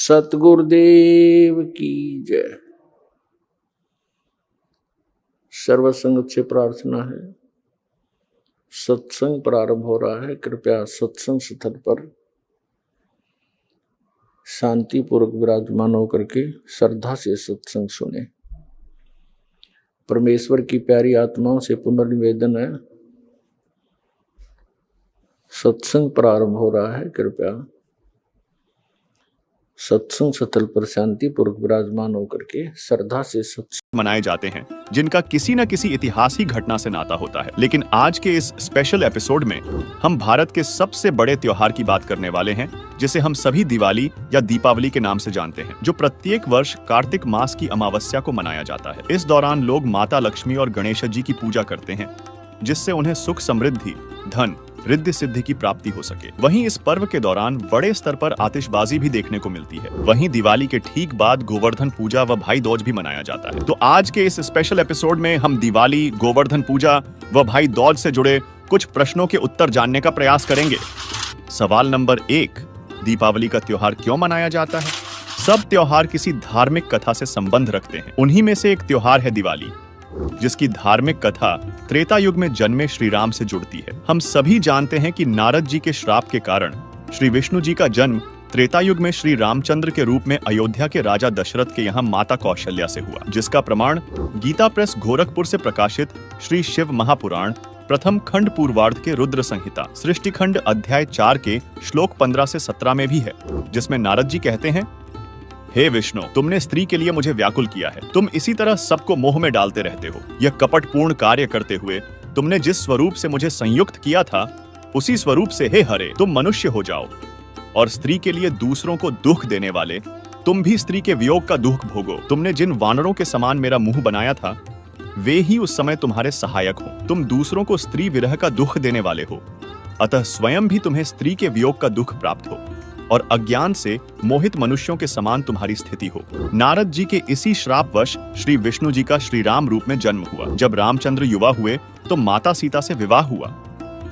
सतगुरुदेव की जय। सर्वसंगत से प्रार्थना है, सत्संग प्रारंभ हो रहा है। कृपया सत्संग स्थल पर शांतिपूर्वक विराजमान होकर के श्रद्धा से सत्संग सुने। परमेश्वर की प्यारी आत्माओं से पुनर्निवेदन है, सत्संग प्रारंभ हो रहा है। कृपया सत्संग स्थल पर शांतिपूर्वक विराजमान होकर के श्रद्धा से सत्संग मनाए जाते हैं जिनका किसी न किसी ऐतिहासिक घटना से नाता होता है। लेकिन आज के इस स्पेशल एपिसोड में हम भारत के सबसे बड़े त्योहार की बात करने वाले हैं, जिसे हम सभी दिवाली या दीपावली के नाम से जानते हैं, जो प्रत्येक वर्ष कार्तिक मास की अमावस्या को मनाया जाता है। इस दौरान लोग माता लक्ष्मी और गणेश जी की पूजा करते हैं, जिससे उन्हें सुख समृद्धि, धन, रिद्धि सिद्धि की प्राप्ति हो सके। वहीं इस पर्व के दौरान बड़े स्तर पर आतिशबाजी भी देखने को मिलती है। वहीं दिवाली के ठीक बाद गोवर्धन पूजा व भाई दूज भी मनाया जाता है। तो आज के इस स्पेशल एपिसोड में हम दिवाली, गोवर्धन पूजा व भाई दूज से जुड़े कुछ प्रश्नों के उत्तर जानने का प्रयास करेंगे। सवाल नंबर 1, दीपावली का त्योहार क्यों मनाया जाता है? सब त्योहार किसी धार्मिक कथा से संबंध रखते हैं। उन्हीं में से एक त्योहार है दिवाली, जिसकी धार्मिक कथा त्रेता युग में जन्मे श्री राम से जुड़ती है। हम सभी जानते हैं कि नारद जी के श्राप के कारण श्री विष्णु जी का जन्म त्रेता युग में श्री रामचंद्र के रूप में अयोध्या के राजा दशरथ के यहाँ माता कौशल्या से हुआ, जिसका प्रमाण गीता प्रेस गोरखपुर से प्रकाशित श्री शिव महापुराण प्रथम खंड पूर्वार्ध के रुद्र संहिता सृष्टि खंड अध्याय 4 के श्लोक 15 से 17 में भी है, जिसमें नारद जी कहते हैं, हे विष्णु, तुमने स्त्री के लिए मुझे व्याकुल किया है। तुम इसी तरह सबको मोह में डालते रहते हो। यह कपटपूर्ण कार्य करते हुए तुमने जिस स्वरूप से मुझे संयुक्त किया था, उसी स्वरूप से हे हरे तुम मनुष्य हो जाओ, और स्त्री के लिए दूसरों को दुख देने वाले तुम भी स्त्री के वियोग का दुख भोगो। तुमने जिन वानरों के समान मेरा मुंह बनाया था, वे ही उस समय तुम्हारे सहायक हो। तुम दूसरों को स्त्री विरह का दुख देने वाले हो, अतः स्वयं भी तुम्हें स्त्री के वियोग का दुख प्राप्त हो, और अज्ञान से मोहित मनुष्यों के समान तुम्हारी स्थिति हो। नारद जी के इसी श्रापवश श्री विष्णु जी का श्री राम रूप में जन्म हुआ। जब रामचंद्र युवा हुए तो माता सीता से विवाह हुआ,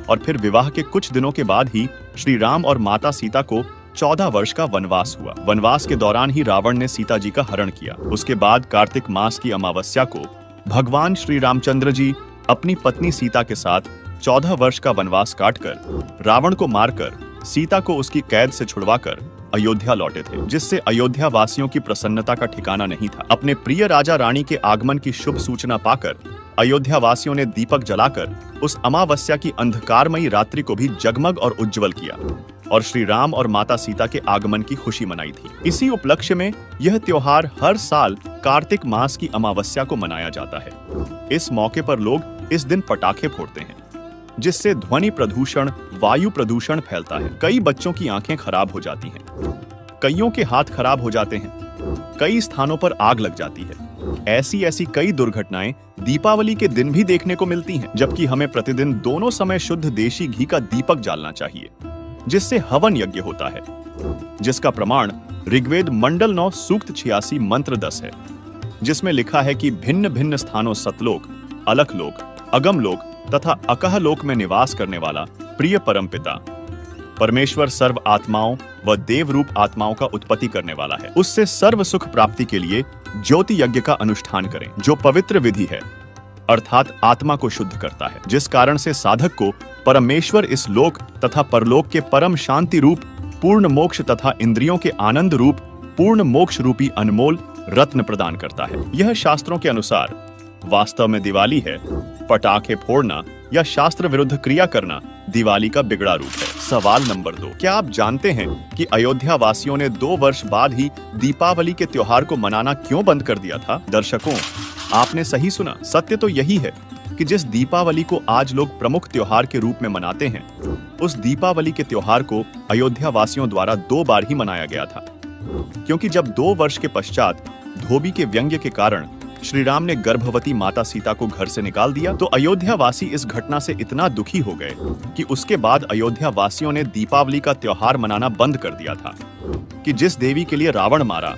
और फिर विवाह के कुछ दिनों के बाद ही श्री राम और माता सीता को 14 वर्ष का वनवास हुआ। वनवास के दौरान ही रावण ने सीता जी का हरण किया। उसके बाद कार्तिक मास की अमावस्या को भगवान श्री रामचंद्र जी अपनी पत्नी सीता के साथ 14 वर्ष का वनवास काटकर रावण को मारकर सीता को उसकी कैद से छुड़वाकर अयोध्या लौटे थे, जिससे अयोध्या वासियों की प्रसन्नता का ठिकाना नहीं था। अपने प्रिय राजा रानी के आगमन की शुभ सूचना पाकर अयोध्या वासियों ने दीपक जलाकर उस अमावस्या की अंधकारमयी रात्रि को भी जगमग और उज्जवल किया, और श्री राम और माता सीता के आगमन की खुशी मनाई थी। इसी उपलक्ष्य में यह त्योहार हर साल कार्तिक मास की अमावस्या को मनाया जाता है। इस मौके पर लोग इस दिन पटाखे फोड़ते हैं, जिससे ध्वनि प्रदूषण, वायु प्रदूषण फैलता है। कई बच्चों की आंखें खराब हो जाती हैं, कईयों के हाथ खराब हो जाते हैं, कई स्थानों पर आग लग जाती है। ऐसी कई दुर्घटनाएं दीपावली के दिन भी देखने को मिलती हैं, जबकि हमें प्रतिदिन दोनों समय शुद्ध देशी घी का दीपक जालना चाहिए, जिससे हवन यज्ञ होता है, जिसका प्रमाण ऋग्वेद मंडल 9 सूक्त 86 मंत्र 10 है, जिसमें लिखा है कि भिन्न भिन्न स्थानों सतलोक, अलखलोक, अगमलोक तथा अकह लोक में निवास करने वाला प्रिय परमपिता परमेश्वर सर्व आत्माओं व देव रूप आत्माओं का उत्पत्ति करने वाला है। उससे सर्व सुख प्राप्ति के लिए ज्योति यज्ञ का अनुष्ठान करें, जो पवित्र विधि है, अर्थात आत्मा को शुद्ध करता है, जिस कारण से साधक को परमेश्वर इस लोक तथा परलोक के परम शांति रूप पूर्ण मोक्ष तथा इंद्रियों के आनंद रूप पूर्ण मोक्ष रूपी अनमोल रत्न प्रदान करता है। यह शास्त्रों के अनुसार वास्तव में दिवाली है। पटाखे फोड़ना या शास्त्र विरुद्ध क्रिया करना दिवाली का बिगड़ा रूप है। सवाल नंबर 2, क्या आप जानते हैं कि अयोध्या वासियों ने 2 वर्ष बाद ही दीपावली के त्योहार को मनाना क्यों बंद कर दिया था? दर्शकों, आपने सही सुना। सत्य तो यही है कि जिस दीपावली को आज लोग प्रमुख त्योहार के रूप में मनाते हैं, उस दीपावली के त्योहार को अयोध्या वासियों द्वारा 2 बार ही मनाया गया था, क्योंकि जब 2 वर्ष के पश्चात धोबी के व्यंग्य के कारण श्री राम ने गर्भवती माता सीता को घर से निकाल दिया, तो अयोध्या वासी इस घटना से इतना दुखी हो गए कि उसके बाद अयोध्या वासियों ने दीपावली का त्योहार मनाना बंद कर दिया था, कि जिस देवी के लिए रावण मारा,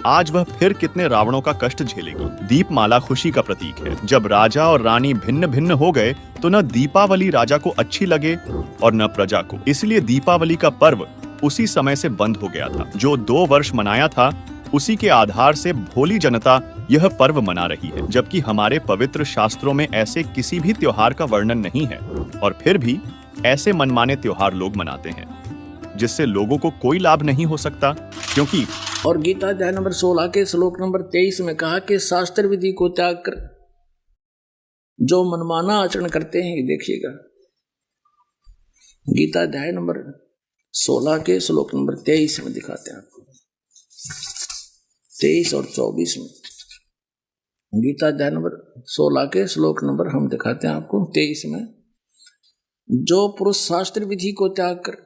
आज वह फिर कितने रावणों का कष्ट झेलेगी। दीपमाला खुशी का प्रतीक है। जब राजा और रानी भिन्न भिन्न हो गए तो न दीपावली राजा को अच्छी लगे और न प्रजा को। इसलिए दीपावली का पर्व उसी समय से बंद हो गया था। जो 2 वर्ष मनाया था, उसी के आधार से भोली जनता यह पर्व मना रही है, जबकि हमारे पवित्र शास्त्रों में ऐसे किसी भी त्योहार का वर्णन नहीं है। और फिर भी ऐसे मनमाने त्योहार लोग मनाते हैं, जिससे लोगों को कोई लाभ नहीं हो सकता, क्योंकि और गीता अध्याय नंबर 16 के श्लोक नंबर 23 में कहा कि शास्त्र विधि को त्याग कर जो मनमाना आचरण करते हैं, ये देखिएगा गीता अध्याय नंबर 16 के श्लोक नंबर 23 में दिखाते हैं आपको, 23 और 24 में। गीता अध्याय नंबर 16 के श्लोक नंबर हम दिखाते हैं आपको 23 में। जो पुरुष शास्त्र विधि को त्याग कर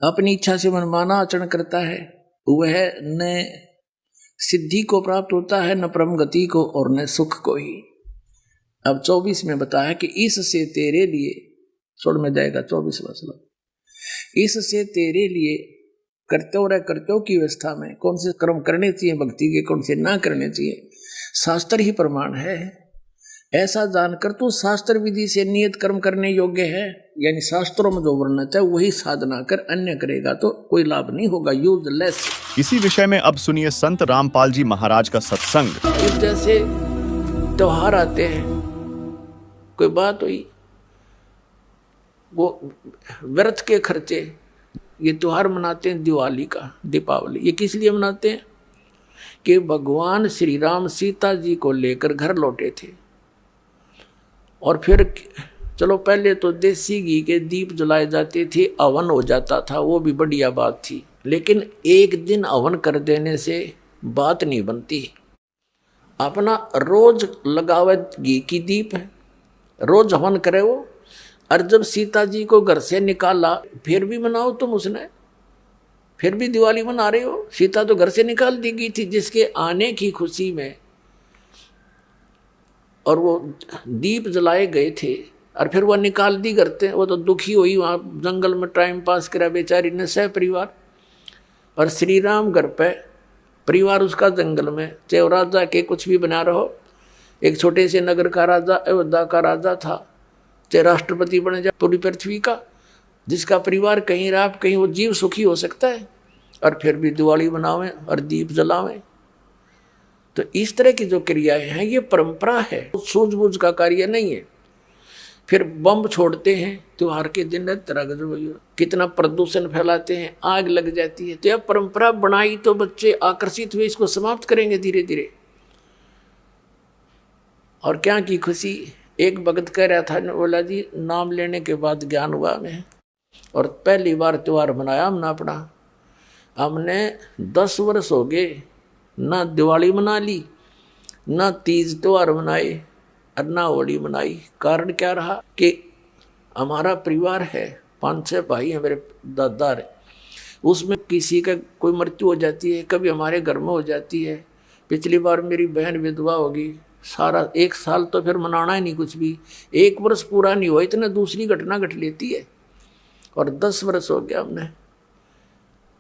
अपनी इच्छा से मनमाना आचरण करता है, वह न सिद्धि को प्राप्त होता है, न परम गति को, और न सुख को ही। अब 24 में बताया कि इससे तेरे लिए, छोड़ में जाएगा 24वां श्लोक, इससे तेरे लिए कर्तव्य की व्यवस्था में कौन से कर्म करने चाहिए भक्ति के, कौन से ना करने चाहिए, शास्त्र ही प्रमाण है। ऐसा जानकर तो शास्त्र विधि से नियत कर्म करने योग्य है, यानी शास्त्रों में जो वर्णित है वही साधना कर, अन्य करेगा तो कोई लाभ नहीं होगा, यूजलेस। इसी विषय में अब सुनिए संत रामपाल जी महाराज का सत्संग। इस जैसे त्योहार आते हैं, कोई बात हुई, वो व्यर्थ के खर्चे, ये त्योहार मनाते हैं दिवाली का, दीपावली, ये किस लिए मनाते हैं कि भगवान श्री राम सीता जी को लेकर घर लौटे थे। और फिर चलो पहले तो देसी घी के दीप जलाए जाते थे, हवन हो जाता था, वो भी बढ़िया बात थी, लेकिन एक दिन हवन कर देने से बात नहीं बनती। अपना रोज लगावे घी की दीप है, रोज हवन करे वो। और जब सीता जी को घर से निकाला, फिर भी मनाओ तुम उसने, फिर भी दिवाली मना रहे हो। सीता तो घर से निकाल दी गई थी जिसके आने की खुशी में, और वो दीप जलाए गए थे, और फिर वो निकाल दी करते। वो तो दुखी हुई, वहाँ जंगल में टाइम पास करा बेचारी ने सह परिवार। और श्री राम घर पे, परिवार उसका जंगल में, चाहे वो राजा के कुछ भी बना रहो, एक छोटे से नगर का राजा, अयोध्या का राजा था, चाहे राष्ट्रपति बने जाए पूरी पृथ्वी का, जिसका परिवार कहीं रहा कहीं वो जीव सुखी हो सकता है, और फिर भी दिवाली मनावें और दीप जलावें। तो इस तरह की जो क्रियाएं हैं ये परंपरा है, सूझबूझ का कार्य नहीं है। फिर बम छोड़ते हैं त्योहार के दिन, तरह कितना प्रदूषण फैलाते हैं, आग लग जाती है। तो यह परंपरा बनाई तो बच्चे आकर्षित हुए, इसको समाप्त करेंगे धीरे धीरे। और क्या की खुशी, एक भगत कह रहा था, बोला जी नाम लेने के बाद ज्ञान हुआ हमें, और पहली बार त्योहार मनाया हमने अपना। हमने 10 वर्ष हो गए ना दिवाली मना ली, ना तीज त्योहार मनाए, और ना होली मनाई। कारण क्या रहा कि हमारा परिवार है, 5-6 भाई हैं मेरे दादा रे, उसमें किसी का कोई मृत्यु हो जाती है, कभी हमारे घर में हो जाती है। पिछली बार मेरी बहन विधवा होगी, सारा 1 साल तो फिर मनाना ही नहीं कुछ भी, 1 वर्ष पूरा नहीं हुआ इतना दूसरी घटना घट लेती है। और 10 वर्ष हो गया हमने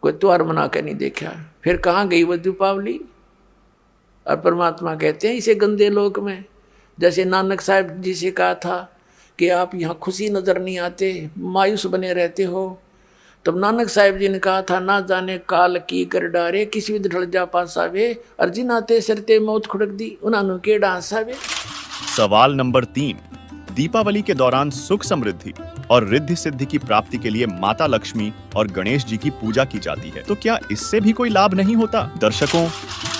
कोई त्योहार मना के नहीं देखा। फिर कहाँ गई वो दीपावली। और परमात्मा कहते हैं इसे गंदे लोक में, जैसे नानक साहब जी से कहा था कि आप यहाँ खुशी नजर नहीं आते, मायूस बने रहते हो। तब नानक साहब जी ने कहा था, ना जाने काल की कर डारे, किसी भी ढल जा पासावे, अर्जिन आते सरते मौत खुड़क दी, उन्होंने के डांसावे। सवाल नंबर 3, दीपावली के दौरान सुख समृद्धि और रिद्धि सिद्धि की प्राप्ति के लिए माता लक्ष्मी और गणेश जी की पूजा की जाती है, तो क्या इससे भी कोई लाभ नहीं होता? दर्शकों,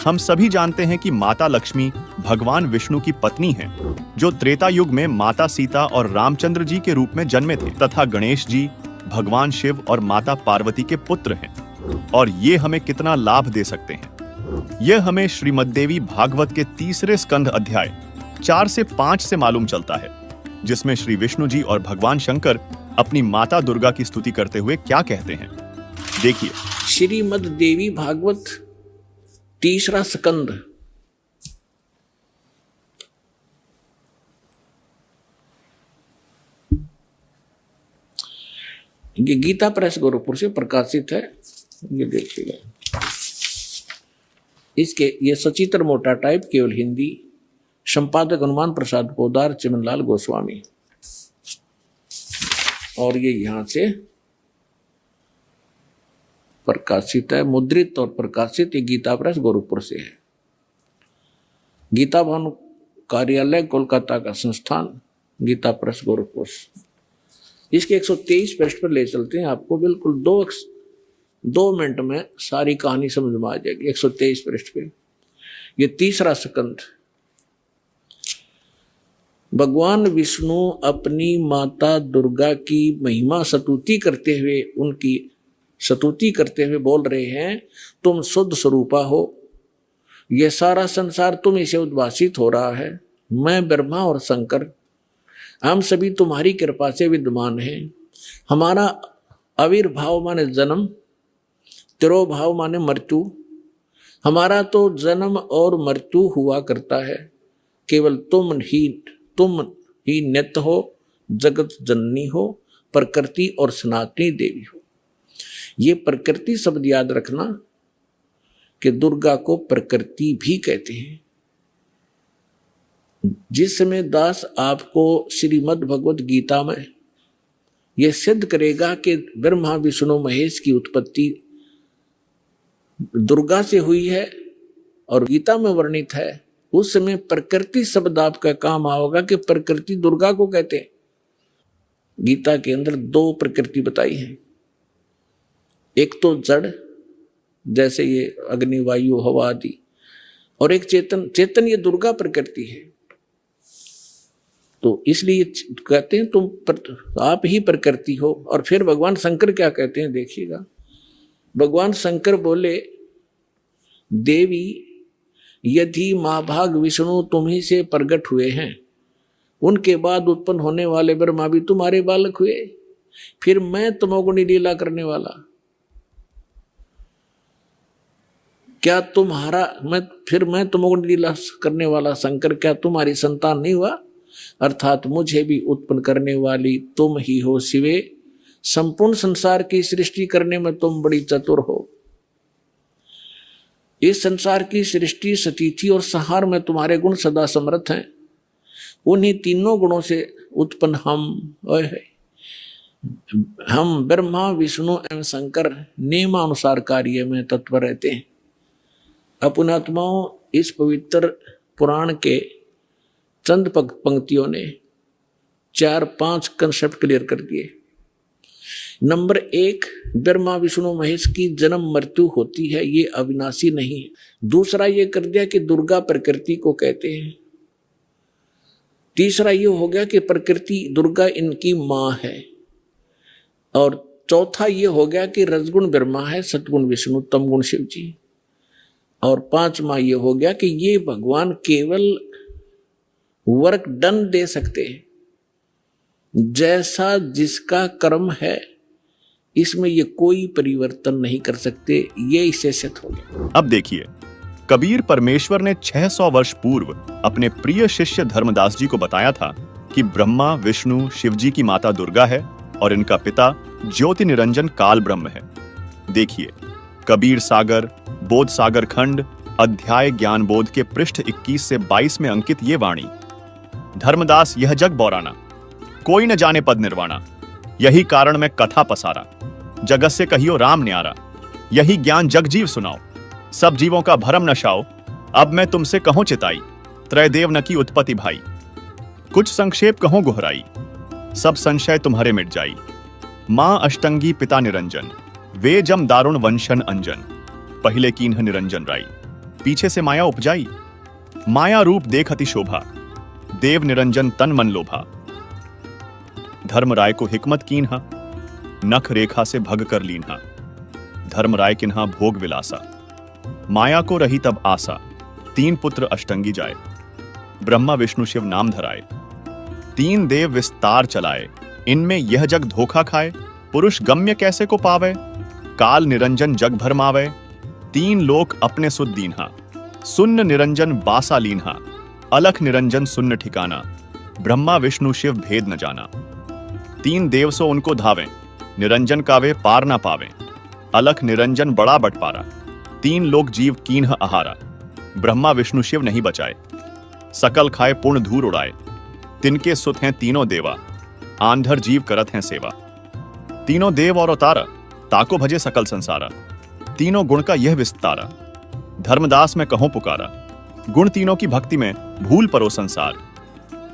हम सभी जानते हैं कि माता लक्ष्मी भगवान विष्णु की पत्नी हैं, जो त्रेता युग में माता सीता और रामचंद्र जी के रूप में जन्मे थे, तथा गणेश जी भगवान शिव और माता पार्वती के पुत्र हैं। और ये हमें कितना लाभ दे सकते हैं, यह हमें श्रीमद्देवी भागवत के 3 स्कंध अध्याय 4 से 5 से मालूम चलता है, जिसमें श्री विष्णु जी और भगवान शंकर अपनी माता दुर्गा की स्तुति करते हुए क्या कहते हैं, देखिए। श्रीमद्देवी भागवत 3 स्कंद। ये गीता प्रेस गोरखपुर से प्रकाशित है, ये देखिएगा। इसके ये सचित्र मोटा टाइप, केवल हिंदी, संपादक हनुमान प्रसाद पोदार, चिमनलाल गोस्वामी। और ये यहां से प्रकाशित है, मुद्रित और प्रकाशित। ये गीता प्रेस गोरखपुर से है। गीता भवन कार्यालय कोलकाता का संस्थान, गीता प्रेस गोरखपुर। इसके 123 पृष्ठ पर ले चलते हैं आपको, बिल्कुल 2 मिनट में सारी कहानी समझ में आ जाएगी। 123 पृष्ठ पे ये तीसरा स्कंद। भगवान विष्णु अपनी माता दुर्गा की महिमा स्तुति करते हुए, उनकी स्तुति करते हुए बोल रहे हैं, तुम शुद्ध स्वरूपा हो, यह सारा संसार तुम से उद्भासित हो रहा है। मैं ब्रह्मा और शंकर, हम सभी तुम्हारी कृपा से विद्यमान हैं। हमारा आविर्भाव माने जन्म, तिरोभाव माने मृत्यु। हमारा तो जन्म और मृत्यु हुआ करता है, केवल तुम ही नित्य हो, जगत जननी हो, प्रकृति और सनातनी देवी हो। ये प्रकृति शब्द याद रखना कि दुर्गा को प्रकृति भी कहते हैं। जिस समय दास आपको श्रीमद् भगवत गीता में यह सिद्ध करेगा कि ब्रह्मा विष्णु महेश की उत्पत्ति दुर्गा से हुई है और गीता में वर्णित है, उस समय प्रकृति शब्द आपका काम आओगा कि प्रकृति दुर्गा को कहते हैं। गीता के अंदर 2 प्रकृति बताई है, एक तो जड़ जैसे ये अग्नि वायु हवा आदि, और एक चेतन ये दुर्गा प्रकृति है। तो इसलिए कहते हैं आप ही प्रकृति हो। और फिर भगवान शंकर क्या कहते हैं देखिएगा। भगवान शंकर बोले, देवी यदि महाभाग विष्णु तुम्ही से प्रकट हुए हैं, उनके बाद उत्पन्न होने वाले ब्रह्मा भी तुम्हारे बालक हुए, फिर मैं तमोगुणी लीला करने वाला, क्या मैं तमोगुणी लीला करने वाला शंकर क्या तुम्हारी संतान नहीं हुआ? अर्थात मुझे भी उत्पन्न करने वाली तुम ही हो शिवे। संपूर्ण संसार की सृष्टि करने में तुम बड़ी चतुर हो। इस संसार की सृष्टि, स्थिति और संहार में तुम्हारे गुण सदा समर्थ हैं। उन्हीं तीनों गुणों से उत्पन्न हम ब्रह्मा विष्णु एवं शंकर नियमानुसार कार्य में तत्पर रहते हैं। अपनात्माओं, इस पवित्र पुराण के चंद पंक्तियों ने 4-5 कंसेप्ट क्लियर कर दिए। नंबर 1, ब्रह्मा विष्णु महेश की जन्म मृत्यु होती है, ये अविनाशी नहीं है। दूसरा ये कर दिया कि दुर्गा प्रकृति को कहते हैं। तीसरा ये हो गया कि प्रकृति दुर्गा इनकी मां है। और चौथा ये हो गया कि रजगुण ब्रह्मा है, सतगुण विष्णु, तमगुण शिव जी। और 5वां ये हो गया कि ये भगवान केवल वर्क डन दे सकते हैं, जैसा जिसका कर्म है इसमें ये कोई परिवर्तन नहीं कर सकते। ये इससे सिद्ध हो गया। अब देखिए, कबीर परमेश्वर ने 600 वर्ष पूर्व अपने प्रिय शिष्य धर्मदास जी को बताया था कि ब्रह्मा विष्णु शिव जी की माता दुर्गा है और इनका पिता ज्योति निरंजन काल ब्रह्म है। देखिए, कबीर सागर बोध सागर खंड अध्याय ज्ञान बोध के पृष्ठ 21 से 22 में अंकित ये वाणी, धर्मदास यह जग बौराना, कोई न जाने पद निर्वाणा, यही कारण मैं कथा पसारा, जगत से कहियो राम न्यारा, यही ज्ञान जग जीव सुनाओ, सब जीवों का भरम नशाओ, अब मैं तुमसे कहूं चिताई, त्रयदेव न की उत्पत्ति भाई, कुछ संक्षेप कहूं गुहराई, सब संशय तुम्हारे मिट जाई, मां अष्टंगी पिता निरंजन, वे जम दारुण वंशन अंजन, पहले कीन्ह निरंजन राई, पीछे से माया उपजाई, माया रूप देख अति शोभा, देव निरंजन तन मन लोभा, धर्मराय को हिकमत कीन्हा, नख रेखा से भग कर लीन्हा, धर्मराय किन्हा भोग विलासा, माया को रही तब आशा, 3 पुत्र अष्टंगी जाए, ब्रह्मा विष्णु शिव नाम धराए, 3 देव विस्तार चलाए, इनमें यह जग धोखा खाए, पुरुष गम्य कैसे को पावे, काल निरंजन जग भरमावे, 3 लोक अपने सुध दीन्हा, सुन्न निरंजन बासा लीन्हा, अलख निरंजन सुन्न ठिकाना, ब्रह्मा विष्णु शिव भेद न जाना, 3 देव सो उनको धावें, निरंजन कावे पार ना पावें, अलख निरंजन बड़ा बटपारा, 3 लोक जीव कीन्ह आहारा, ब्रह्मा विष्णु शिव नहीं बचाए, सकल खाए पूर्ण धूर उड़ाए, तिनके सुत हैं तीनों देवा, आंधर जीव करत हैं सेवा, तीनों देव और अवतारा, ताको भजे सकल संसारा, तीनों गुण का यह विस्तारा, धर्मदास में कहो पुकारा, गुण तीनों की भक्ति में भूल परो संसार,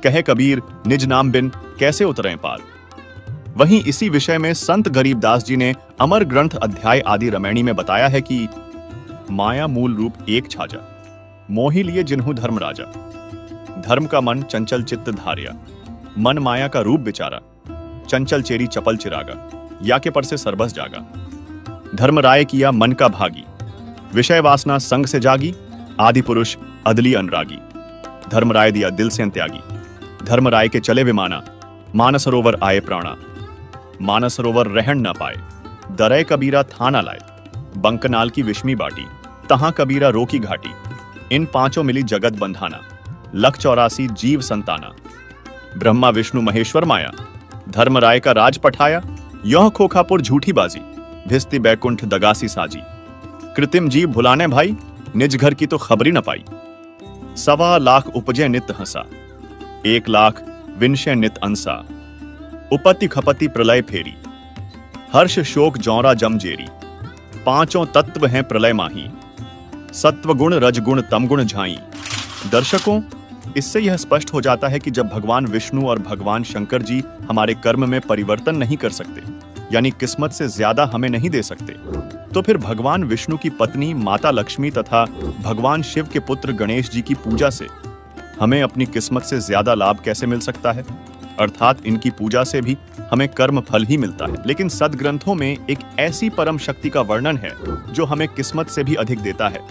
कहे कबीर निज नाम बिन कैसे उतरें पार। वहीं इसी विषय में संत गरीबदास जी ने अमर ग्रंथ अध्याय आदि रमैणी में बताया है कि माया मूल रूप एक छाजा, मोहि लिए जिन्हु धर्म राजा, धर्म का मन चंचल चित्त धार्या, मन माया का रूप विचारा, चंचल चेरी चपल चिरागा, या के पर से सरबस जागा, धर्म राय किया मन का भागी, विषय वासना संग से जागी, आदि पुरुष अदली अनुरागी, धर्म राय दिया दिल से त्यागी, धर्म राय के चले विमाना, मानस सरोवर आए प्राणा, मानस सरोवर रहन न पाए, दरय कबीरा था न लाए, बंकनाल की विषमी बाटी, तहां कबीरा रोकी घाटी, इन पांचों मिली जगत बंधाना, लख 84 जीव संताना, ब्रह्मा विष्णु महेश्वर माया, धर्म राय का राज पठाया, यह खोखापुर झूठी बाजी, भिस्ती बैकुंठ दगासी साजी, कृत्रिम जीव भुलाने भाई, निज घर की तो खबरी न पाई, 1.25 लाख उपजे नित हंसा, 1 लाख विनशय नित अंसा, उपति खपति प्रलय फेरी, हर्ष शोक जौरा जमजेरी, पांचों तत्व हैं प्रलय माही, सत्व गुण रजगुण तमगुण झाई। दर्शकों, इससे यह स्पष्ट हो जाता है कि जब भगवान विष्णु और भगवान शंकर जी हमारे कर्म में परिवर्तन नहीं कर सकते, यानी किस्मत से ज्यादा हमें नहीं दे सकते, तो फिर भगवान विष्णु की पत्नी माता लक्ष्मी तथा भगवान शिव के पुत्र गणेश जी की पूजा से हमें अपनी किस्मत से ज्यादा लाभ कैसे मिल सकता है? अर्थात इनकी पूजा से भी हमें कर्म फल ही मिलता है। लेकिन सदग्रंथों में एक ऐसी परम शक्ति का वर्णन है जो हमें किस्मत से भी अधिक देता है,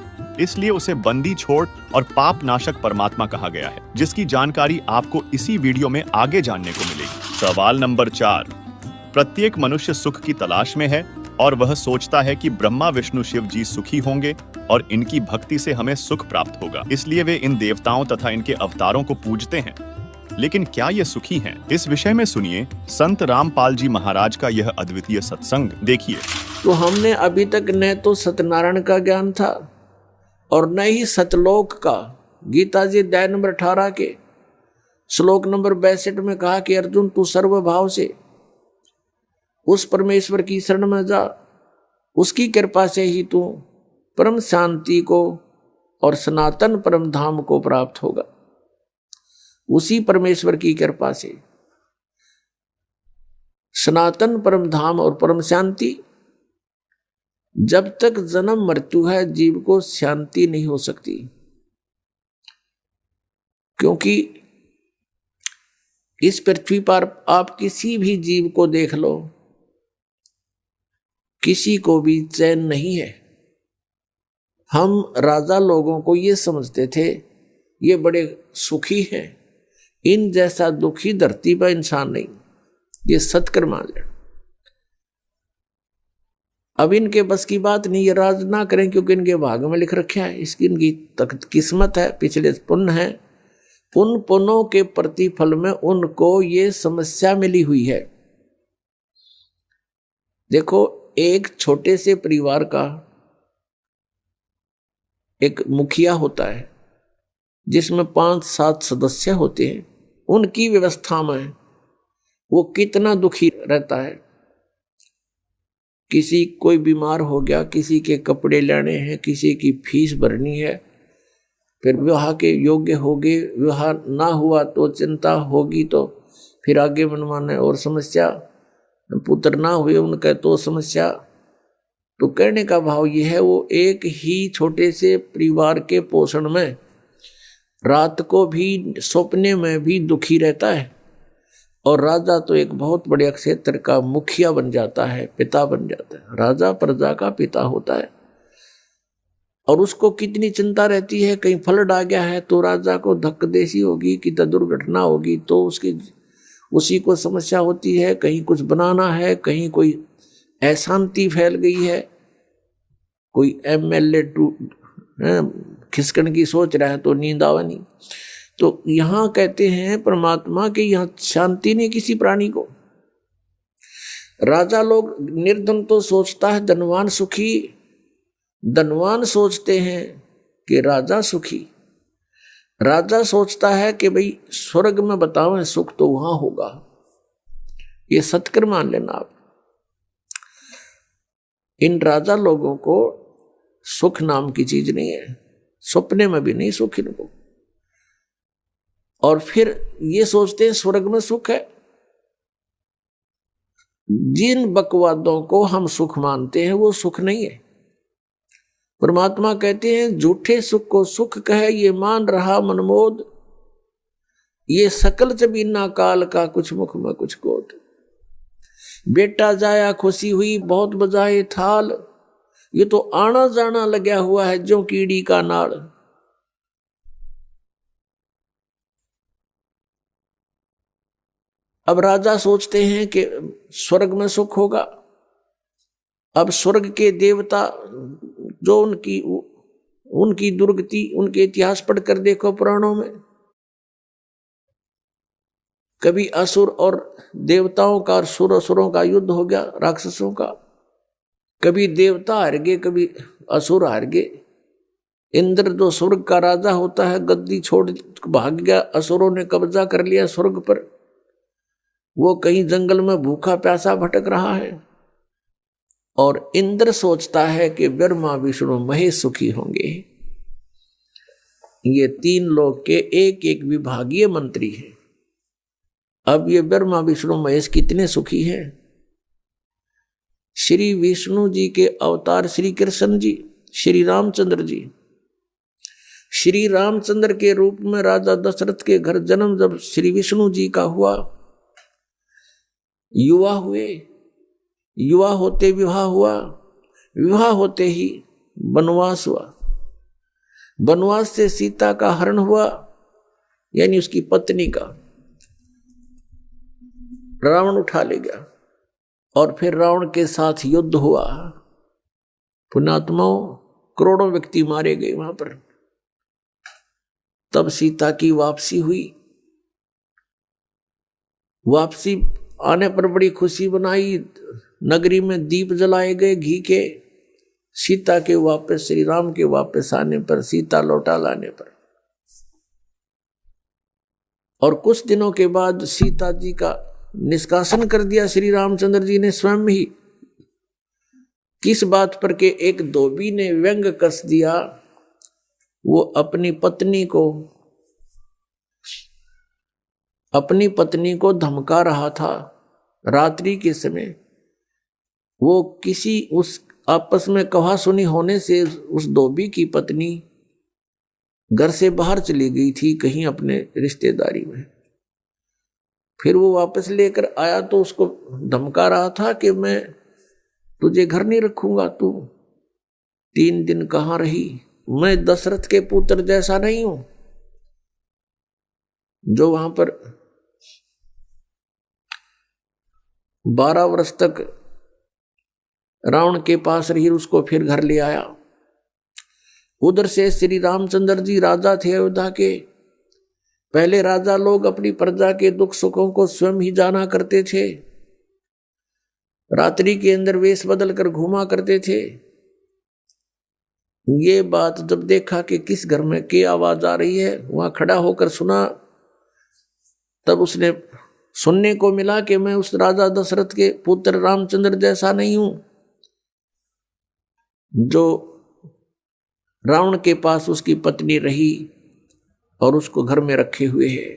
इसलिए उसे बंदी छोड़ और पाप नाशक परमात्मा कहा गया है, जिसकी जानकारी आपको इसी वीडियो में आगे जानने को मिलेगी। सवाल नंबर 4, प्रत्येक मनुष्य सुख की तलाश में है और वह सोचता है कि ब्रह्मा विष्णु शिव जी सुखी होंगे और इनकी भक्ति से हमें सुख प्राप्त होगा, इसलिए वे इन देवताओं तथा इनके अवतारों को पूजते हैं। लेकिन क्या ये सुखी हैं? इस विषय में सुनिए संत रामपाल जी महाराज का यह अद्वितीय सत्संग। देखिए, तो हमने अभी तक न तो सत्यनारायण का ज्ञान था और न ही सतलोक का। गीता जी अध्याय नंबर 18 के श्लोक नंबर 62 में कहा कि अर्जुन तू सर्वभाव से उस परमेश्वर की शरण में जा, उसकी कृपा से ही तू परम शांति को और सनातन परम धाम को प्राप्त होगा। उसी परमेश्वर की कृपा से सनातन परम धाम और परम शांति, जब तक जन्म मृत्यु है जीव को शांति नहीं हो सकती, क्योंकि इस पृथ्वी पर आप किसी भी जीव को देख लो, किसी को भी चैन नहीं है। हम राजा लोगों को ये समझते थे ये बड़े सुखी हैं, इन जैसा दुखी धरती पर इंसान नहीं, ये सत्कर मान लें। अब इनके बस की बात नहीं, ये राज ना करें क्योंकि इनके भाग में लिख रखा है, इसकी इनकी किस्मत है, पिछले पुण्य है, उन पुण्यों के प्रतिफल में उनको ये समस्या मिली हुई है। देखो, एक छोटे से परिवार का एक मुखिया होता है जिसमें 5-7 सदस्य होते हैं, उनकी व्यवस्था में वो कितना दुखी रहता है। किसी कोई बीमार हो गया, किसी के कपड़े लेने हैं, किसी की फीस भरनी है, फिर विवाह के योग्य हो गए, विवाह ना हुआ तो चिंता होगी, तो फिर आगे मनमाने और समस्या, पुत्र ना हुए उनका तो समस्या। तो कहने का भाव यह है, वो एक ही छोटे से परिवार के पोषण में रात को भी सपने में भी दुखी रहता है, और राजा तो एक बहुत बड़े क्षेत्र का मुखिया बन जाता है, पिता बन जाता है। राजा प्रजा का पिता होता है और उसको कितनी चिंता रहती है, कहीं फ्लड आ गया है तो राजा को धक्कदेसी होगी कि दुर्घटना होगी तो उसी को समस्या होती है, कहीं कुछ बनाना है, कहीं कोई अशांति फैल गई है, कोई एमएलए खिसकन की सोच रहा है तो नींद आवा नहीं। तो यहां कहते हैं परमात्मा के यहां शांति नहीं किसी प्राणी को। राजा लोग निर्धन तो सोचता है धनवान सुखी, धनवान सोचते हैं कि राजा सुखी, राजा सोचता है कि भाई स्वर्ग में बताओ सुख तो वहां होगा। ये सत्कर मान लेना आप। इन राजा लोगों को सुख नाम की चीज नहीं है, सपने में भी नहीं सुख इनको। और फिर ये सोचते हैं स्वर्ग में सुख है। जिन बकवादों को हम सुख मानते हैं वो सुख नहीं है। परमात्मा कहते हैं झूठे सुख को सुख कहे ये मान रहा मनमोद, ये सकल जबीना काल का कुछ मुख में कुछ कोट। बेटा जाया खुशी हुई बहुत बजाए थाल, ये तो आना जाना लगा हुआ है जो कीड़ी का नाड़। अब राजा सोचते हैं कि स्वर्ग में सुख होगा। अब स्वर्ग के देवता जो उनकी दुर्गति, उनके इतिहास पढ़कर देखो पुराणों में, कभी असुर और देवताओं का और असुरों का युद्ध हो गया, राक्षसों का। कभी देवता हार गए, कभी असुर हार गए। इंद्र जो स्वर्ग का राजा होता है गद्दी छोड़ भाग गया, असुरों ने कब्जा कर लिया स्वर्ग पर। वो कहीं जंगल में भूखा प्यासा भटक रहा है और इंद्र सोचता है कि ब्रह्मा विष्णु महेश सुखी होंगे। ये तीन लोग के एक एक विभागीय मंत्री हैं। अब ये ब्रह्मा विष्णु महेश कितने सुखी हैं। श्री विष्णु जी के अवतार श्री कृष्ण जी, श्री रामचंद्र जी, श्री रामचंद्र के रूप में राजा दशरथ के घर जन्म जब श्री विष्णु जी का हुआ, युवा हुए, युवा होते विवाह हुआ, विवाह होते ही वनवास हुआ, वनवास से सीता का हरण हुआ, यानी उसकी पत्नी का रावण उठा ले गया। और फिर रावण के साथ युद्ध हुआ, पुण्यात्माओं करोड़ों व्यक्ति मारे गए वहां पर। तब सीता की वापसी हुई। वापसी आने पर बड़ी खुशी बनाई, नगरी में दीप जलाए गए घी के। सीता के वापस, श्री राम के वापस आने पर, सीता लौटा लाने पर, और कुछ दिनों के बाद सीता जी का निष्कासन कर दिया श्री रामचंद्र जी ने स्वयं ही। किस बात पर के एक धोबी ने व्यंग कस दिया, वो अपनी पत्नी को धमका रहा था रात्रि के समय। वो किसी उस आपस में कहा सुनी होने से उस धोबी की पत्नी घर से बाहर चली गई थी कहीं अपने रिश्तेदारी में। फिर वो वापस लेकर आया तो उसको धमका रहा था कि मैं तुझे घर नहीं रखूंगा, तू 3 दिन कहाँ रही, मैं दशरथ के पुत्र जैसा नहीं हूं जो वहां पर 12 वर्ष तक रावण के पास रही, उसको फिर घर ले आया। उधर से श्री रामचंद्र जी राजा थे अयोध्या के। पहले राजा लोग अपनी प्रजा के दुख सुखों को स्वयं ही जाना करते थे, रात्रि के अंदर वेश बदल कर घूमा करते थे। ये बात जब देखा कि किस घर में की आवाज आ रही है, वहां खड़ा होकर सुना, तब उसने सुनने को मिला कि मैं उस राजा दशरथ के पुत्र रामचंद्र जैसा नहीं हूं जो रावण के पास उसकी पत्नी रही और उसको घर में रखे हुए है,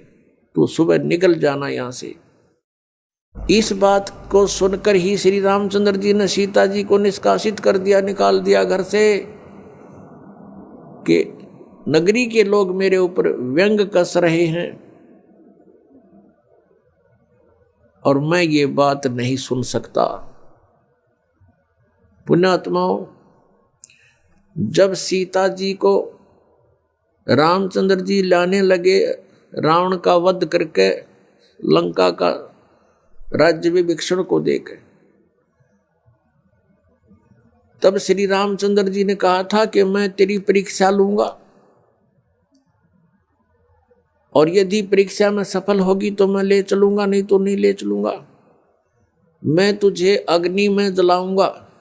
तो सुबह निकल जाना यहां से। इस बात को सुनकर ही श्री रामचंद्र जी ने सीता जी को निष्कासित कर दिया, निकाल दिया घर से, कि नगरी के लोग मेरे ऊपर व्यंग कस रहे हैं और मैं ये बात नहीं सुन सकता। पुण्यात्माओं, जब सीता जी को रामचंद्र जी लाने लगे, रावण का वध करके लंका का राज्य विभीषण को देकर, तब श्री रामचंद्र जी ने कहा था कि मैं तेरी परीक्षा लूंगा और यदि परीक्षा में सफल होगी तो मैं ले चलूंगा, नहीं तो नहीं ले चलूंगा। मैं तुझे अग्नि में जलाऊंगा,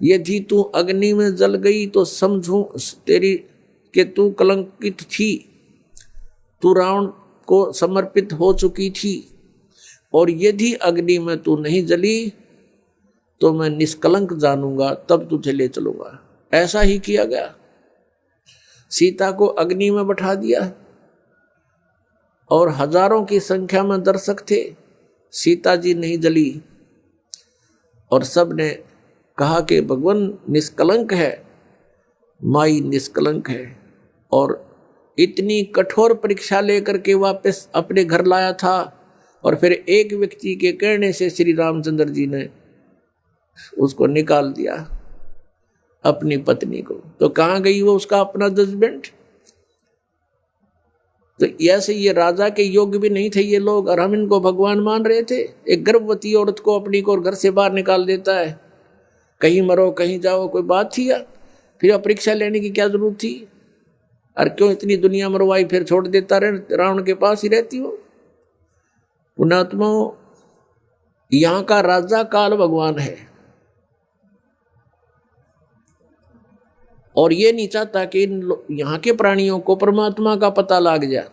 यदि तू अग्नि में जल गई तो समझूं तेरी कि तू कलंकित थी, तू रावण को समर्पित हो चुकी थी, और यदि अग्नि में तू नहीं जली तो मैं निष्कलंक जानूंगा, तब तुझे ले चलूंगा। ऐसा ही किया गया। सीता को अग्नि में बैठा दिया और हजारों की संख्या में दर्शक थे। सीता जी नहीं जली और सब ने कहा कि भगवान निष्कलंक है, माई निष्कलंक है। और इतनी कठोर परीक्षा लेकर के वापस अपने घर लाया था और फिर एक व्यक्ति के कहने से श्री रामचंद्र जी ने उसको निकाल दिया, अपनी पत्नी को। तो कहाँ गई वो उसका अपना जजमेंट? तो ऐसे ये राजा के योग्य भी नहीं थे ये लोग, और हम इनको भगवान मान रहे थे। एक गर्भवती औरत को अपनी को घर से बाहर निकाल देता है, कहीं मरो कहीं जाओ, कोई बात थी या? फिर परीक्षा लेने की क्या जरूरत थी? और क्यों इतनी दुनिया मरवाई, फिर छोड़ देता रहे, रावण के पास ही रहती हो। पुण्यात्मा, यहाँ का राजा काल भगवान है और ये नहीं चाहता कि यहाँ के प्राणियों को परमात्मा का पता लग जाए,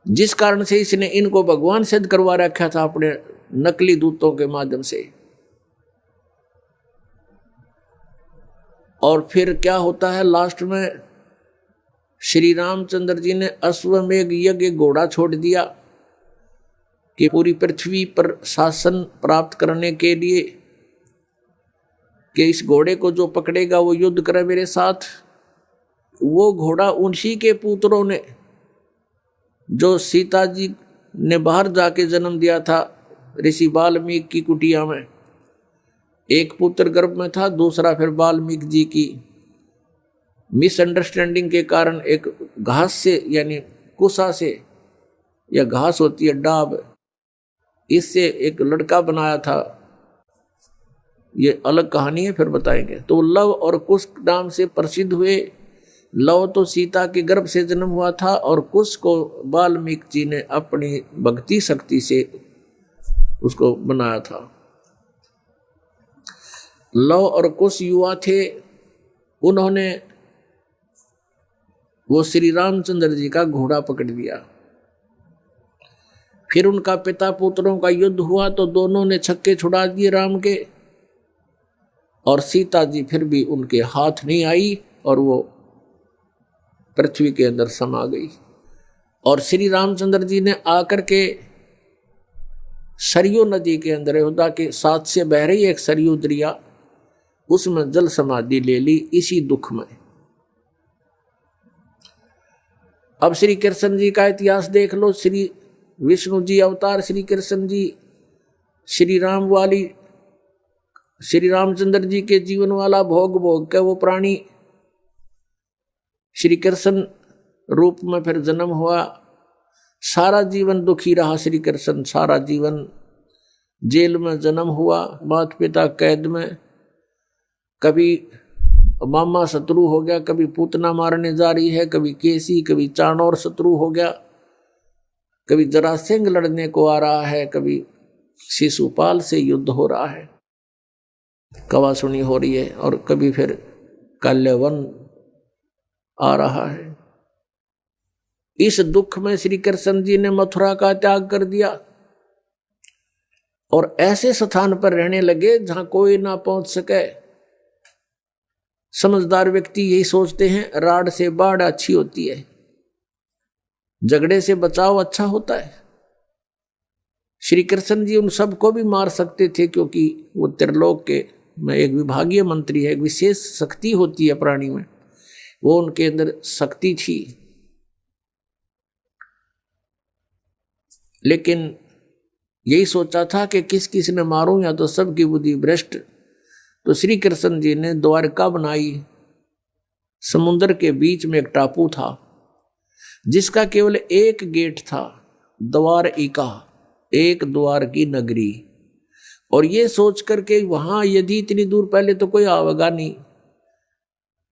जिस कारण से इसने इनको भगवान सिद्ध करवा रखा था अपने नकली दूतों के माध्यम से। और फिर क्या होता है लास्ट में, श्री रामचंद्र जी ने अश्वमेघ यज्ञ घोड़ा छोड़ दिया कि पूरी पृथ्वी पर शासन प्राप्त करने के लिए कि इस घोड़े को जो पकड़ेगा वो युद्ध करे मेरे साथ। वो घोड़ा उन्हीं के पुत्रों ने, जो सीता जी ने बाहर जाके जन्म दिया था ऋषि वाल्मीकि की कुटिया में, एक पुत्र गर्भ में था, दूसरा फिर वाल्मीकि जी की मिसअंडरस्टैंडिंग के कारण एक घास से यानी कुसा से, या घास होती है डाब, इससे एक लड़का बनाया था। ये अलग कहानी है, फिर बताएंगे। तो लव और कुश नाम से प्रसिद्ध हुए। लव तो सीता के गर्भ से जन्म हुआ था और कुश को वाल्मीकि जी ने अपनी भक्ति शक्ति से उसको बनाया था। लव और कुश युवा थे, उन्होंने वो श्री रामचंद्र जी का घोड़ा पकड़ लिया। फिर उनका पिता पुत्रों का युद्ध हुआ तो दोनों ने छक्के छुड़ा दिए राम के, और सीता जी फिर भी उनके हाथ नहीं आई और वो पृथ्वी के अंदर समा गई। और श्री रामचंद्र जी ने आकर के सरयू नदी के अंदर, अयोध्या के साथ से बह रही एक सरयू दरिया, उसमें जल समाधि ले ली इसी दुख में। अब श्री कृष्ण जी का इतिहास देख लो। श्री विष्णु जी अवतार श्री कृष्ण जी, श्री राम वाली, श्री रामचंद्र जी के जीवन वाला भोग भोग के वो प्राणी श्री कृष्ण रूप में फिर जन्म हुआ। सारा जीवन दुखी रहा श्री कृष्ण, सारा जीवन जेल में जन्म हुआ, माता पिता कैद में, कभी मामा शत्रु हो गया, कभी पूतना मारने जा रही है, कभी केसी, कभी चाणोर शत्रु हो गया, कभी जरासेंग लड़ने को आ रहा है, कभी शिशुपाल से युद्ध हो रहा है, कवासुनी हो रही है, और कभी फिर कल्यवन आ रहा है। इस दुख में श्री कृष्ण जी ने मथुरा का त्याग कर दिया और ऐसे स्थान पर रहने लगे जहां कोई ना पहुंच सके। समझदार व्यक्ति यही सोचते हैं, राड से बाढ़ अच्छी होती है, झगड़े से बचाव अच्छा होता है। श्री कृष्ण जी उन सबको भी मार सकते थे, क्योंकि वो त्रिलोक के में एक विभागीय मंत्री है, एक विशेष शक्ति होती है प्राणी में, वो उनके अंदर शक्ति थी। लेकिन यही सोचा था कि किस किस ने मारूं, या तो सबकी बुद्धि भ्रष्ट। तो श्री कृष्ण जी ने द्वारका बनाई। समुद्र के बीच में एक टापू था जिसका केवल एक गेट था, द्वारिका, एक द्वार की नगरी। और ये सोच करके वहां यदि इतनी दूर, पहले तो कोई आवेगा नहीं,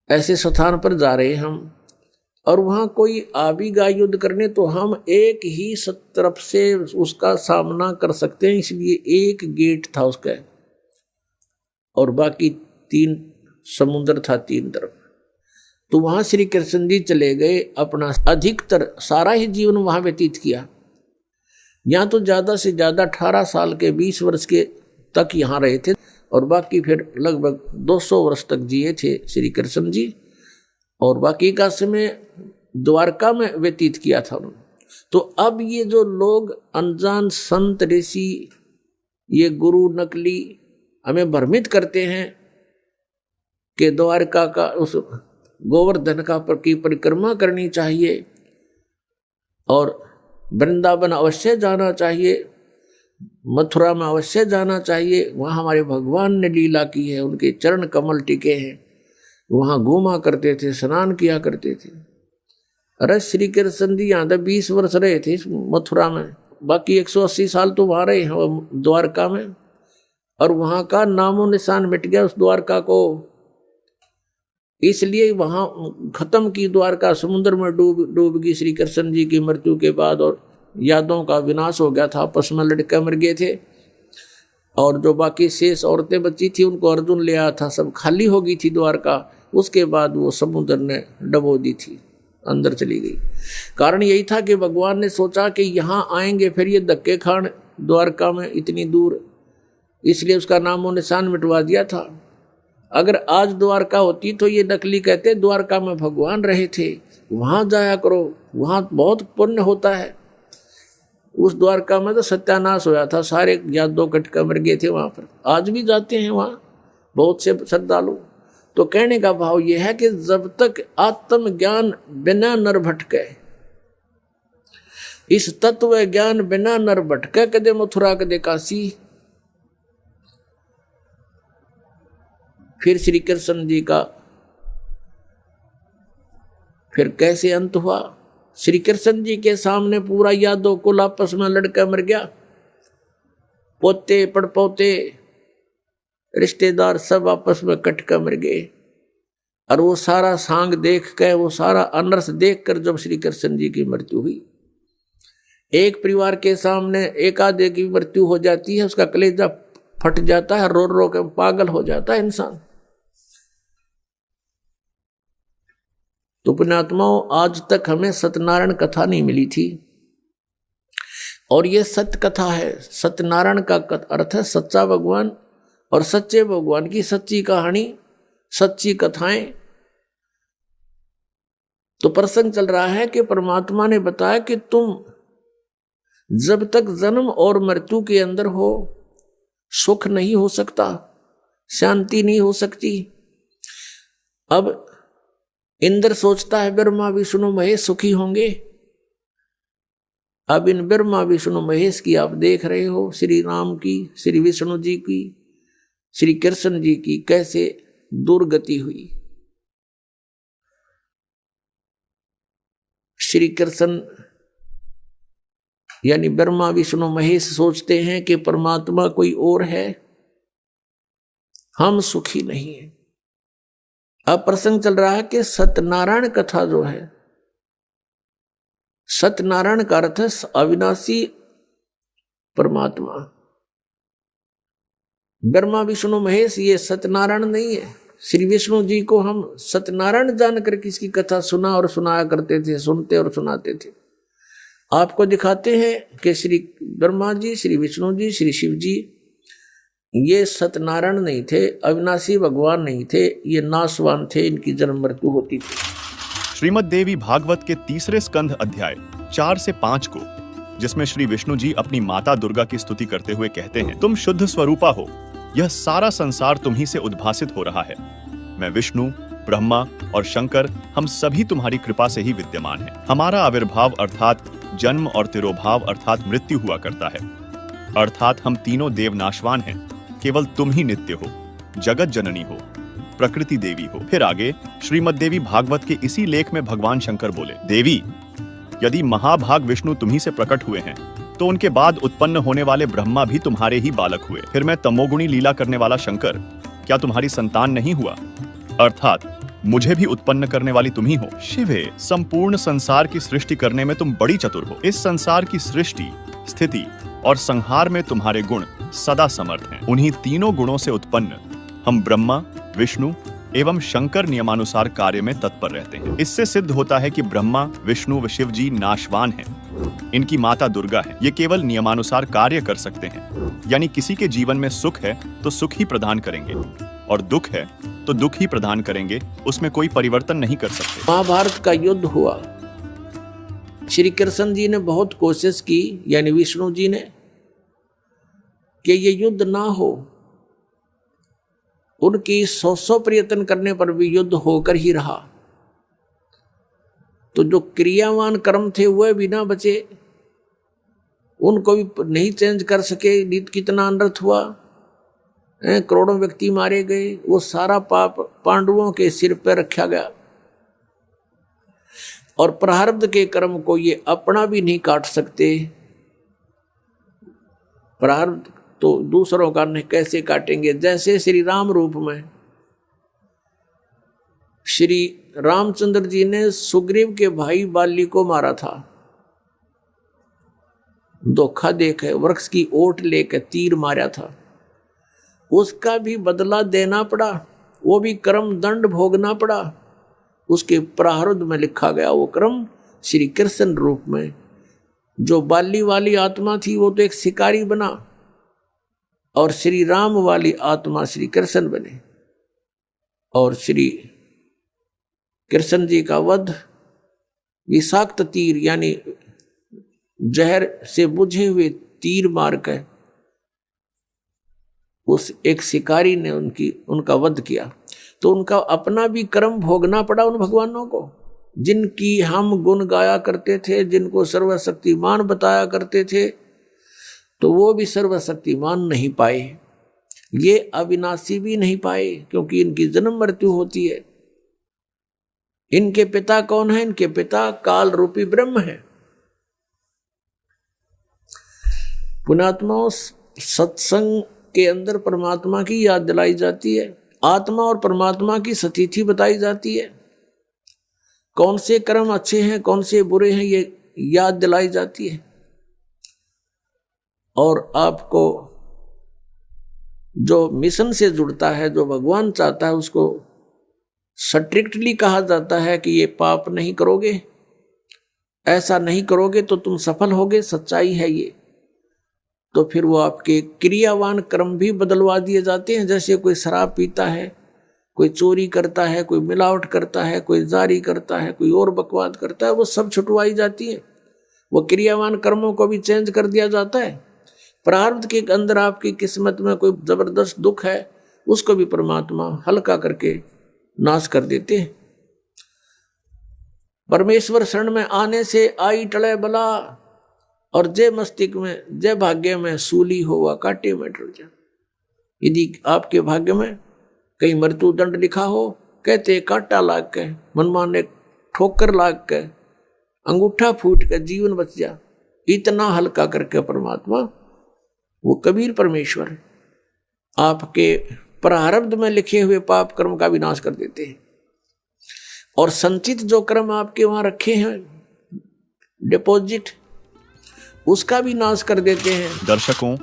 ऐसे स्थान पर जा रहे हम, और वहां कोई आवेगा युद्ध करने, तो हम एक ही तरफ से उसका सामना कर सकते हैं, इसलिए एक गेट था उसका, और बाकी 3 समुद्र था 3 तरफ। तो वहां श्री कृष्ण जी चले गए, अपना अधिकतर सारा ही जीवन वहां व्यतीत किया। यहाँ तो ज्यादा से ज्यादा 18 साल के 20 वर्ष के तक यहाँ रहे थे। और बाकी फिर लगभग 200 वर्ष तक जिए थे श्री कृष्ण जी, और बाकी का समय द्वारका में व्यतीत किया था उन्होंने। तो अब ये जो लोग अनजान संत ऋषि, ये गुरु नकली हमें भ्रमित करते हैं कि द्वारका का उस गोवर्धन का की परिक्रमा करनी चाहिए और वृंदावन अवश्य जाना चाहिए, मथुरा में अवश्य जाना चाहिए, वहाँ हमारे भगवान ने लीला की है, उनके चरण कमल टिके हैं, वहाँ घूमा करते थे, स्नान किया करते थे। अरे श्री कृष्ण जी यहाँ 20 वर्ष रहे थे मथुरा में, बाकी 180 साल तो वहाँ रहे हैं द्वारका में, और वहाँ का नामो निशान मिट गया उस द्वारका को। इसलिए वहाँ खत्म की द्वारका, समुद्र में डूब गई श्री कृष्ण जी की मृत्यु के बाद, और यादों का विनाश हो गया था, आपस में लड़के मर गए थे, और जो बाकी शेष औरतें बची थी उनको अर्जुन ले आया था, सब खाली हो गई थी द्वारका। उसके बाद वो समुद्र ने डबो दी थी, अंदर चली गई। कारण यही था कि भगवान ने सोचा कि यहाँ आएंगे फिर ये धक्के खान द्वारका में इतनी दूर, इसलिए उसका नामो निशान मिटवा दिया था। अगर आज द्वारका होती तो ये नकली कहते द्वारका में भगवान रहे थे, वहाँ जाया करो, वहाँ बहुत पुण्य होता है। उस द्वारका में तो सत्यानाश होया था, सारे यादों कटका मर गए थे वहाँ पर। आज भी जाते हैं वहाँ बहुत से श्रद्धालु। तो कहने का भाव यह है कि जब तक आत्मज्ञान बिना नर भटके, इस तत्व ज्ञान बिना नर भटके, कदे मथुरा कदे काशी। फिर श्री कृष्ण जी का फिर कैसे अंत हुआ? श्री कृष्ण जी के सामने पूरा यादव कुल आपस में लड़का मर गया, पोते पड़पोते रिश्तेदार सब आपस में कटका मर गए। और वो सारा सांग देख कर, वो सारा अनर्थ देख कर जब श्री कृष्ण जी की मृत्यु हुई, एक परिवार के सामने एक आधे की मृत्यु हो जाती है, उसका कलेजा फट जाता है, रो रो के पागल हो जाता है इंसान। तो पुण्यात्माओं, आज तक हमें सत्यनारायण कथा नहीं मिली थी, और ये सत्य कथा है। सत्यनारायण का अर्थ है सच्चा भगवान, और सच्चे भगवान की सच्ची कहानी, सच्ची कथाएं। तो प्रसंग चल रहा है कि परमात्मा ने बताया कि तुम जब तक जन्म और मृत्यु के अंदर हो, सुख नहीं हो सकता, शांति नहीं हो सकती। अब इंद्र सोचता है ब्रह्मा विष्णु महेश सुखी होंगे। अब इन ब्रह्मा विष्णु महेश की आप देख रहे हो, श्री राम की, श्री विष्णु जी की, श्री कृष्ण जी की कैसे दुर्गति हुई। श्री कृष्ण यानी ब्रह्मा विष्णु महेश सोचते हैं कि परमात्मा कोई और है, हम सुखी नहीं हैं। अब प्रसंग चल रहा है कि सत्यनारायण कथा जो है, सत्यनारायण का अर्थ है अविनाशी परमात्मा। ब्रह्मा विष्णु महेश ये सत्यनारायण नहीं है। श्री विष्णु जी को हम सत्यनारायण जानकर किसकी कथा सुना और सुनाया करते थे, सुनते और सुनाते थे। आपको दिखाते हैं कि श्री ब्रह्मा जी, श्री विष्णु जी, श्री शिव जी ये सत्यनारायण नहीं थे, अविनाशी भगवान नहीं थे, ये नाशवान थे, इनकी जन्म मृत्यु होती थी। श्रीमद् देवी भागवत के 3 स्कंध अध्याय 4 से 5 को, जिसमें श्री विष्णु जी अपनी माता दुर्गा की स्तुति करते हुए कहते हैं, तुम शुद्ध स्वरूपा हो, यह सारा संसार तुम्ही से उद्भासित हो रहा है। मैं विष्णु, ब्रह्मा और शंकर, हम सभी तुम्हारी कृपा से ही विद्यमान हैं। हमारा आविर्भाव अर्थात जन्म और तिरोभाव अर्थात मृत्यु हुआ करता है, अर्थात हम तीनों देव नाशवान हैं, केवल तुम ही नित्य हो, जगत जननी हो, प्रकृति देवी हो। फिर आगे श्रीमद् देवी भागवत के इसी लेख में भगवान शंकर बोले, देवी, यदि महाभाग विष्णु तुम्ही से प्रकट हुए हैं, तो उनके बाद उत्पन्न होने वाले ब्रह्मा भी तुम्हारे ही बालक हुए। फिर मैं तमोगुणी लीला करने वाला शंकर क्या तुम्हारी संतान नहीं हुआ? अर्थात मुझे भी उत्पन्न करने वाली तुम ही हो। शिवे, संपूर्ण संसार की सृष्टि करने में तुम बड़ी चतुर हो। इस संसार की सृष्टि, स्थिति और संहार में तुम्हारे गुण सदा समर्थ हैं। उन्हीं तीनों गुणों से उत्पन्न हम ब्रह्मा, विष्णु एवं शंकर नियमानुसार कार्य में तत्पर रहते हैं। इससे सिद्ध होता है कि ब्रह्मा, विष्णु व शिव जी नाशवान हैं इनकी माता दुर्गा है। ये केवल नियमानुसार कार्य कर सकते हैं, यानी किसी के जीवन में सुख है तो सुख ही प्रदान करेंगे और दुख है तो दुख ही प्रदान करेंगे, उसमें कोई परिवर्तन नहीं कर सकते। महाभारत का युद्ध हुआ, श्री कृष्ण जी ने बहुत कोशिश की, यानी विष्णु जी ने, कि ये युद्ध ना हो। उनकी 100 प्रयत्न करने पर भी युद्ध होकर ही रहा। तो जो क्रियावान कर्म थे वह भी ना बचे, उनको भी नहीं चेंज कर सके। कितना अनर्थ हुआ, करोड़ों व्यक्ति मारे गए। वो सारा पाप पांडवों के सिर पर रखा गया और प्रारब्ध के कर्म को ये अपना भी नहीं काट सकते। प्रारब्ध तो दूसरों का नहीं कैसे काटेंगे। जैसे श्री राम रूप में श्री रामचंद्र जी ने सुग्रीव के भाई बाली को मारा था, धोखा देकर वृक्ष की ओट लेकर तीर मारा था। उसका भी बदला देना पड़ा, वो भी कर्म दंड भोगना पड़ा। उसके प्रारब्ध में लिखा गया वो कर्म श्री कृष्ण रूप में। जो बाली वाली आत्मा थी वो तो एक शिकारी बना और श्री राम वाली आत्मा श्री कृष्ण बने। और श्री कृष्ण जी का वध विषाक्त तीर यानी जहर से बुझे हुए तीर मारकर उस एक शिकारी ने उनका वध किया। तो उनका अपना भी कर्म भोगना पड़ा उन भगवानों को, जिनकी हम गुण गाया करते थे, जिनको सर्वशक्तिमान बताया करते थे, तो वो भी सर्वशक्तिमान नहीं पाए। ये अविनाशी भी नहीं पाए क्योंकि इनकी जन्म मृत्यु होती है। इनके पिता कौन है? इनके पिता काल रूपी ब्रह्म है। पुण्यात्माओं, सत्संग के अंदर परमात्मा की याद दिलाई जाती है, आत्मा और परमात्मा की स्थिति बताई जाती है। कौन से कर्म अच्छे हैं, कौन से बुरे हैं, ये याद दिलाई जाती है। और आपको जो मिशन से जुड़ता है, जो भगवान चाहता है, उसको स्ट्रिक्टली कहा जाता है कि ये पाप नहीं करोगे, ऐसा नहीं करोगे तो तुम सफल होगे। सच्चाई है ये। तो फिर वो आपके क्रियावान कर्म भी बदलवा दिए जाते हैं। जैसे कोई शराब पीता है, कोई चोरी करता है, कोई मिलावट करता है, कोई जारी करता है, कोई और बकवाद करता है, वो सब छुटवाई जाती है। वो क्रियावान कर्मों को भी चेंज कर दिया जाता है। प्रारब्ध के अंदर आपकी किस्मत में कोई जबरदस्त दुख है, उसको भी परमात्मा हल्का करके नाश कर देते हैं। परमेश्वर शरण में आने से आई टले बला, और जय मस्तिष्क में जय भाग्य में सूली होवा काटे में डर जा। यदि आपके भाग्य में कहीं मृत्यु दंड लिखा हो, कहते कांटा लाग के, मनमाने ठोकर लाग के, अंगूठा फूट के जीवन बच जा। इतना हल्का करके परमात्मा, वो कबीर परमेश्वर, आपके प्रारब्ध में लिखे हुए पाप कर्म का विनाश कर देते हैं। और संचित जो कर्म आपके वहां रखे हैं, डिपॉजिट, उसका भी नाश कर देते हैं। दर्शकों,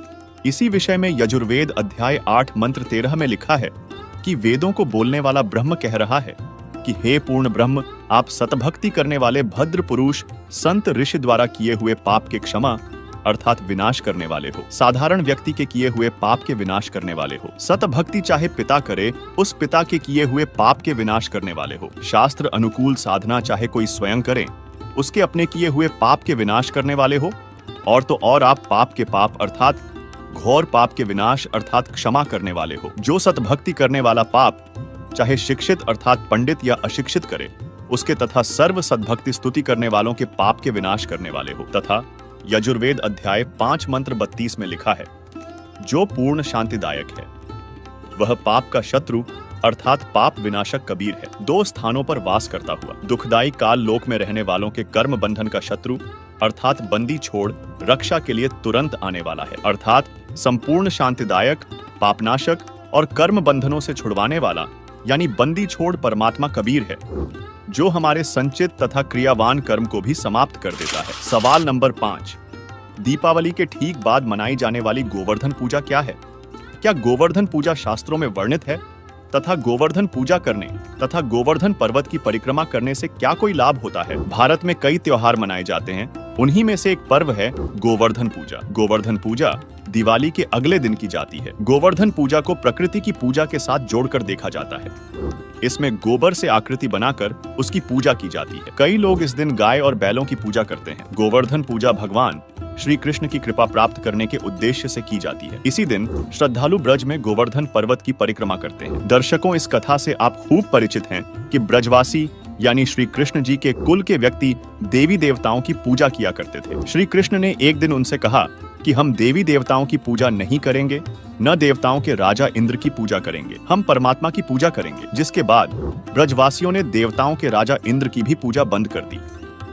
इसी विषय में यजुर्वेद अध्याय 8 मंत्र 13 में लिखा है कि वेदों को बोलने वाला ब्रह्म कह रहा है कि हे पूर्ण ब्रह्म, आप सतभक्ति करने वाले भद्र पुरुष संत ऋषि द्वारा किए हुए पाप के क्षमा अर्थात विनाश करने वाले हो, साधारण व्यक्ति के किए हुए पाप के विनाश करने वाले हो। सतभक्ति चाहे पिता करे, उस पिता के किए हुए पाप के विनाश करने वाले हो। शास्त्र अनुकूल साधना चाहे कोई स्वयं करे, उसके अपने किए हुए पाप के विनाश करने वाले हो। और तो और आप पाप के पाप अर्थात घोर पाप के विनाश अर्थात क्षमा करने वाले हो। जो सतभक्ति करने वाला पाप चाहे शिक्षित अर्थात पंडित या अशिक्षित करे, उसके तथा सर्व सद्भक्ति स्तुति करने वालों के पाप के विनाश करने वाले हो। तथा यजुर्वेद अध्याय 5 मंत्र 32 में लिखा है, जो पूर्ण शांतिदायक है वह पाप का शत्रु अर्थात पाप विनाशक कबीर है। 2 स्थानों पर वास करता हुआ दुखदायी काल लोक में रहने वालों के कर्म बंधन का शत्रु अर्थात बंदी छोड़ रक्षा के लिए तुरंत आने वाला है। अर्थात संपूर्ण शांतिदायक, पापनाशक और कर्म बंधनों से छुड़वाने वाला यानी बंदी छोड़ परमात्मा कबीर है, जो हमारे संचित तथा क्रियावान कर्म को भी समाप्त कर देता है। सवाल नंबर 5, दीपावली के ठीक बाद मनाई जाने वाली गोवर्धन पूजा क्या है? क्या गोवर्धन पूजा शास्त्रों में वर्णित है? तथा गोवर्धन पूजा करने तथा गोवर्धन पर्वत की परिक्रमा करने से क्या कोई लाभ होता है? भारत में कई त्योहार मनाए जाते हैं, उन्हीं में से एक पर्व है गोवर्धन पूजा। गोवर्धन पूजा दिवाली के अगले दिन की जाती है। गोवर्धन पूजा को प्रकृति की पूजा के साथ जोड़कर देखा जाता है। इसमें गोबर से आकृति बनाकर उसकी पूजा की जाती है। कई लोग इस दिन गाय और बैलों की पूजा करते हैं। गोवर्धन पूजा भगवान श्री कृष्ण की कृपा प्राप्त करने के उद्देश्य से की जाती है। इसी दिन श्रद्धालु ब्रज में गोवर्धन पर्वत की परिक्रमा करते हैं। दर्शकों, इस कथा से आप खूब परिचित हैं कि ब्रजवासी यानी श्री कृष्ण जी के कुल के व्यक्ति देवी देवताओं की पूजा किया करते थे। श्री कृष्ण ने एक दिन उनसे कहा कि हम देवी देवताओं की पूजा नहीं करेंगे, न देवताओं के राजा इंद्र की पूजा करेंगे, हम परमात्मा की पूजा करेंगे। जिसके बाद ब्रजवासियों ने देवताओं के राजा इंद्र की भी पूजा बंद कर दी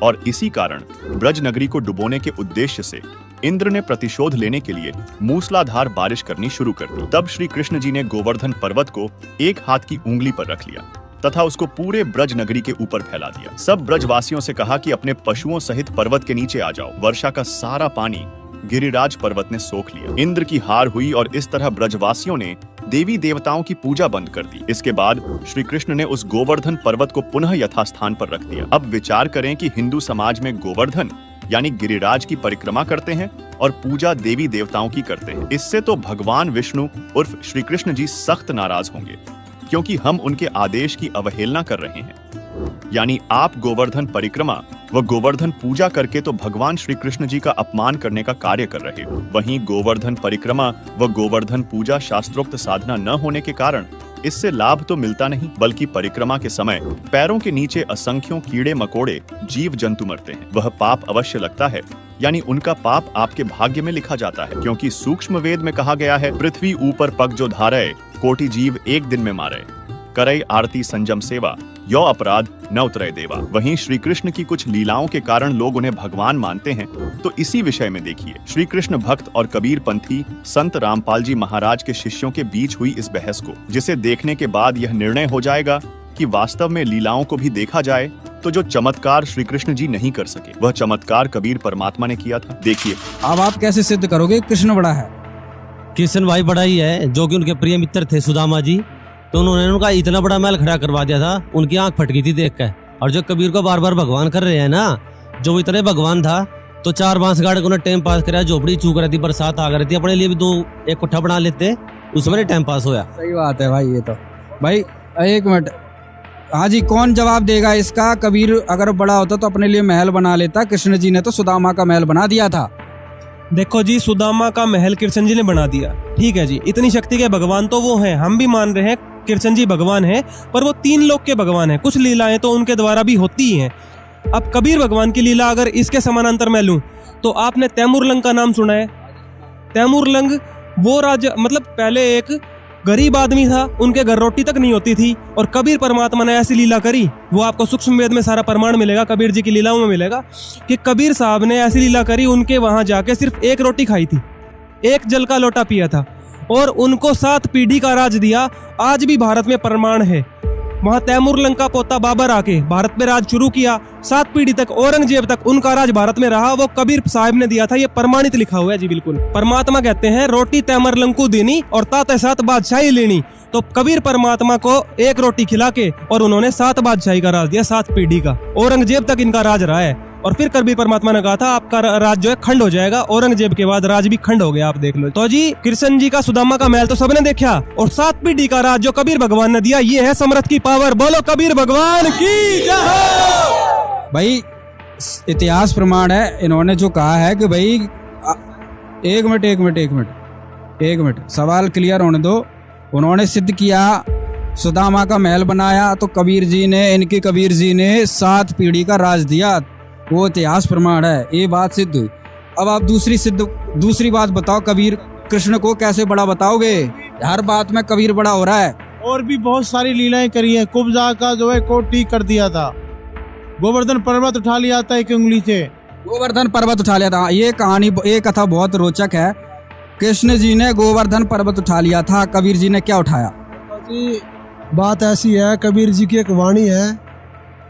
और इसी कारण ब्रज नगरी को डुबोने के उद्देश्य से इंद्र ने प्रतिशोध लेने के लिए मूसलाधार बारिश करनी शुरू कर दी। तब श्री कृष्ण जी ने गोवर्धन पर्वत को एक हाथ की उंगली पर रख लिया तथा उसको पूरे ब्रज नगरी के ऊपर फैला दिया। सब ब्रजवासियों से कहा कि अपने पशुओं सहित पर्वत के नीचे आ जाओ। वर्षा का सारा पानी गिरिराज पर्वत ने सोख लिया। इंद्र की हार हुई और इस तरह ब्रजवासियों ने देवी देवताओं की पूजा बंद कर दी। इसके बाद श्री कृष्ण ने उस गोवर्धन पर्वत को पुनः यथास्थान पर रख दिया। अब विचार करें कि हिंदू समाज में गोवर्धन यानी गिरिराज की परिक्रमा करते हैं और पूजा देवी देवताओं की करते हैं। इससे तो भगवान विष्णु उर्फ श्री कृष्ण जी सख्त नाराज होंगे, क्योंकि हम उनके आदेश की अवहेलना कर रहे हैं। यानी आप गोवर्धन परिक्रमा व गोवर्धन पूजा करके तो भगवान श्री कृष्ण जी का अपमान करने का कार्य कर रहे हो। वहीं गोवर्धन परिक्रमा व गोवर्धन पूजा शास्त्रोक्त साधना न होने के कारण इससे लाभ तो मिलता नहीं, बल्कि परिक्रमा के समय पैरों के नीचे असंख्यों कीड़े मकोड़े जीव जंतु मरते हैं। वह पाप अवश्य लगता है, यानी उनका पाप आपके भाग्य में लिखा जाता है, क्योंकि सूक्ष्म वेद में कहा गया है, पृथ्वी ऊपर पग जो धारे, कोटि जीव एक दिन में मारे, करई आरती संजम सेवा, यो अपराध न उतरे देवा। वहीं श्री कृष्ण की कुछ लीलाओं के कारण लोग उन्हें भगवान मानते हैं। तो इसी विषय में देखिए, श्री कृष्ण भक्त और कबीर पंथी संत रामपाल जी महाराज के शिष्यों के बीच हुई इस बहस को, जिसे देखने के बाद यह निर्णय हो जाएगा कि वास्तव में लीलाओं को भी देखा जाए तो जो चमत्कार श्री कृष्ण जी नहीं कर सके, वह चमत्कार कबीर परमात्मा ने किया था। देखिए, अब आप कैसे सिद्ध करोगे कृष्ण बड़ा है? कृष्ण भाई बड़ा ही है, जो कि उनके प्रिय मित्र थे सुदामा जी, तो उन्होंने उनका इतना बड़ा महल खड़ा करवा दिया था, उनकी आंख फट गई थी देख कर। और जो कबीर को बार बार भगवान कर रहे हैं ना, जो वो इतने भगवान था तो 4 बांस गाड़ को टाइम पास कराया, झोपड़ी चूक रही थी, बरसात आ रही थी, अपने लिए भी 2-1 कोठा बना लेते, उसमें टाइम पास होया। सही बात है भाई। ये तो भाई एक मिनट, हाँ जी, कौन जवाब देगा इसका? कबीर अगर बड़ा होता तो अपने लिए महल बना लेता, कृष्ण जी ने तो सुदामा का महल बना दिया था। देखो जी, सुदामा का महल कृष्ण जी ने बना दिया, ठीक है जी, इतनी शक्ति के भगवान तो वो हैं, हम भी मान रहे हैं कृष्ण जी भगवान हैं, पर वो 3 लोक के भगवान हैं। कुछ लीलाएं तो उनके द्वारा भी होती ही हैं। अब कबीर भगवान की लीला अगर इसके समानांतर मैं लूं तो आपने तैमूरलंग का नाम सुना है? तैमूरलंग वो राजा, मतलब पहले एक गरीब आदमी था, उनके घर रोटी तक नहीं होती थी, और कबीर परमात्मा ने ऐसी लीला करी, वो आपको सूक्ष्म वेद में सारा प्रमाण मिलेगा, कबीर जी की लीलाओं में मिलेगा कि कबीर साहब ने ऐसी लीला करी, उनके वहां जाके सिर्फ 1 रोटी खाई थी, 1 जल का लोटा पिया था, और उनको 7 पीढ़ी का राज दिया। आज भी भारत में प्रमाण है, वहां तैमूरलंग का पोता बाबर आके भारत में राज शुरू किया, 7 पीढ़ी तक, औरंगजेब तक उनका राज भारत में रहा, वो कबीर साहब ने दिया था। ये प्रमाणित लिखा हुआ है जी, बिल्कुल। परमात्मा कहते हैं रोटी तैमूरलंग को देनी और ताते 7 बादशाही लेनी, तो कबीर परमात्मा को 1 रोटी खिला के और उन्होंने 7 बादशाही का राज दिया, 7 पीढ़ी का, औरंगजेब तक इनका राज रहा है। और फिर कबीर परमात्मा ने कहा था आपका राज जो है खंड हो जाएगा, औरंगजेब के बाद राज भी खंड हो गया, आप देख लो। तो जी कृष्ण जी का सुदामा का महल तो सबने देखा, और 7 पीढ़ी का राज जो कबीर भगवान ने दिया, ये है समर्थ की पावर। बोलो कबीर भगवान की जय। भाई इतिहास प्रमाण है, इन्होंने जो कहा है कि भाई एक मिनट सवाल क्लियर होने दो। उन्होंने सिद्ध किया सुदामा का महल बनाया, तो कबीर जी ने 7 पीढ़ी का राज दिया, वो इतिहास प्रमाण है, ये बात सिद्ध हुई। अब आप दूसरी बात बताओ, कबीर कृष्ण को कैसे बड़ा बताओगे? हर बात में कबीर बड़ा हो रहा है। और भी बहुत सारी लीलाएं करी है, कुब्जा का जो है कोट ठीक कर दिया था, गोवर्धन पर्वत उठा लिया था 1 उंगली से, गोवर्धन पर्वत उठा लिया था। ये कथा बहुत रोचक है। कृष्ण जी ने गोवर्धन पर्वत उठा लिया था, कबीर जी ने क्या उठाया? बात ऐसी है, कबीर जी की एक वाणी है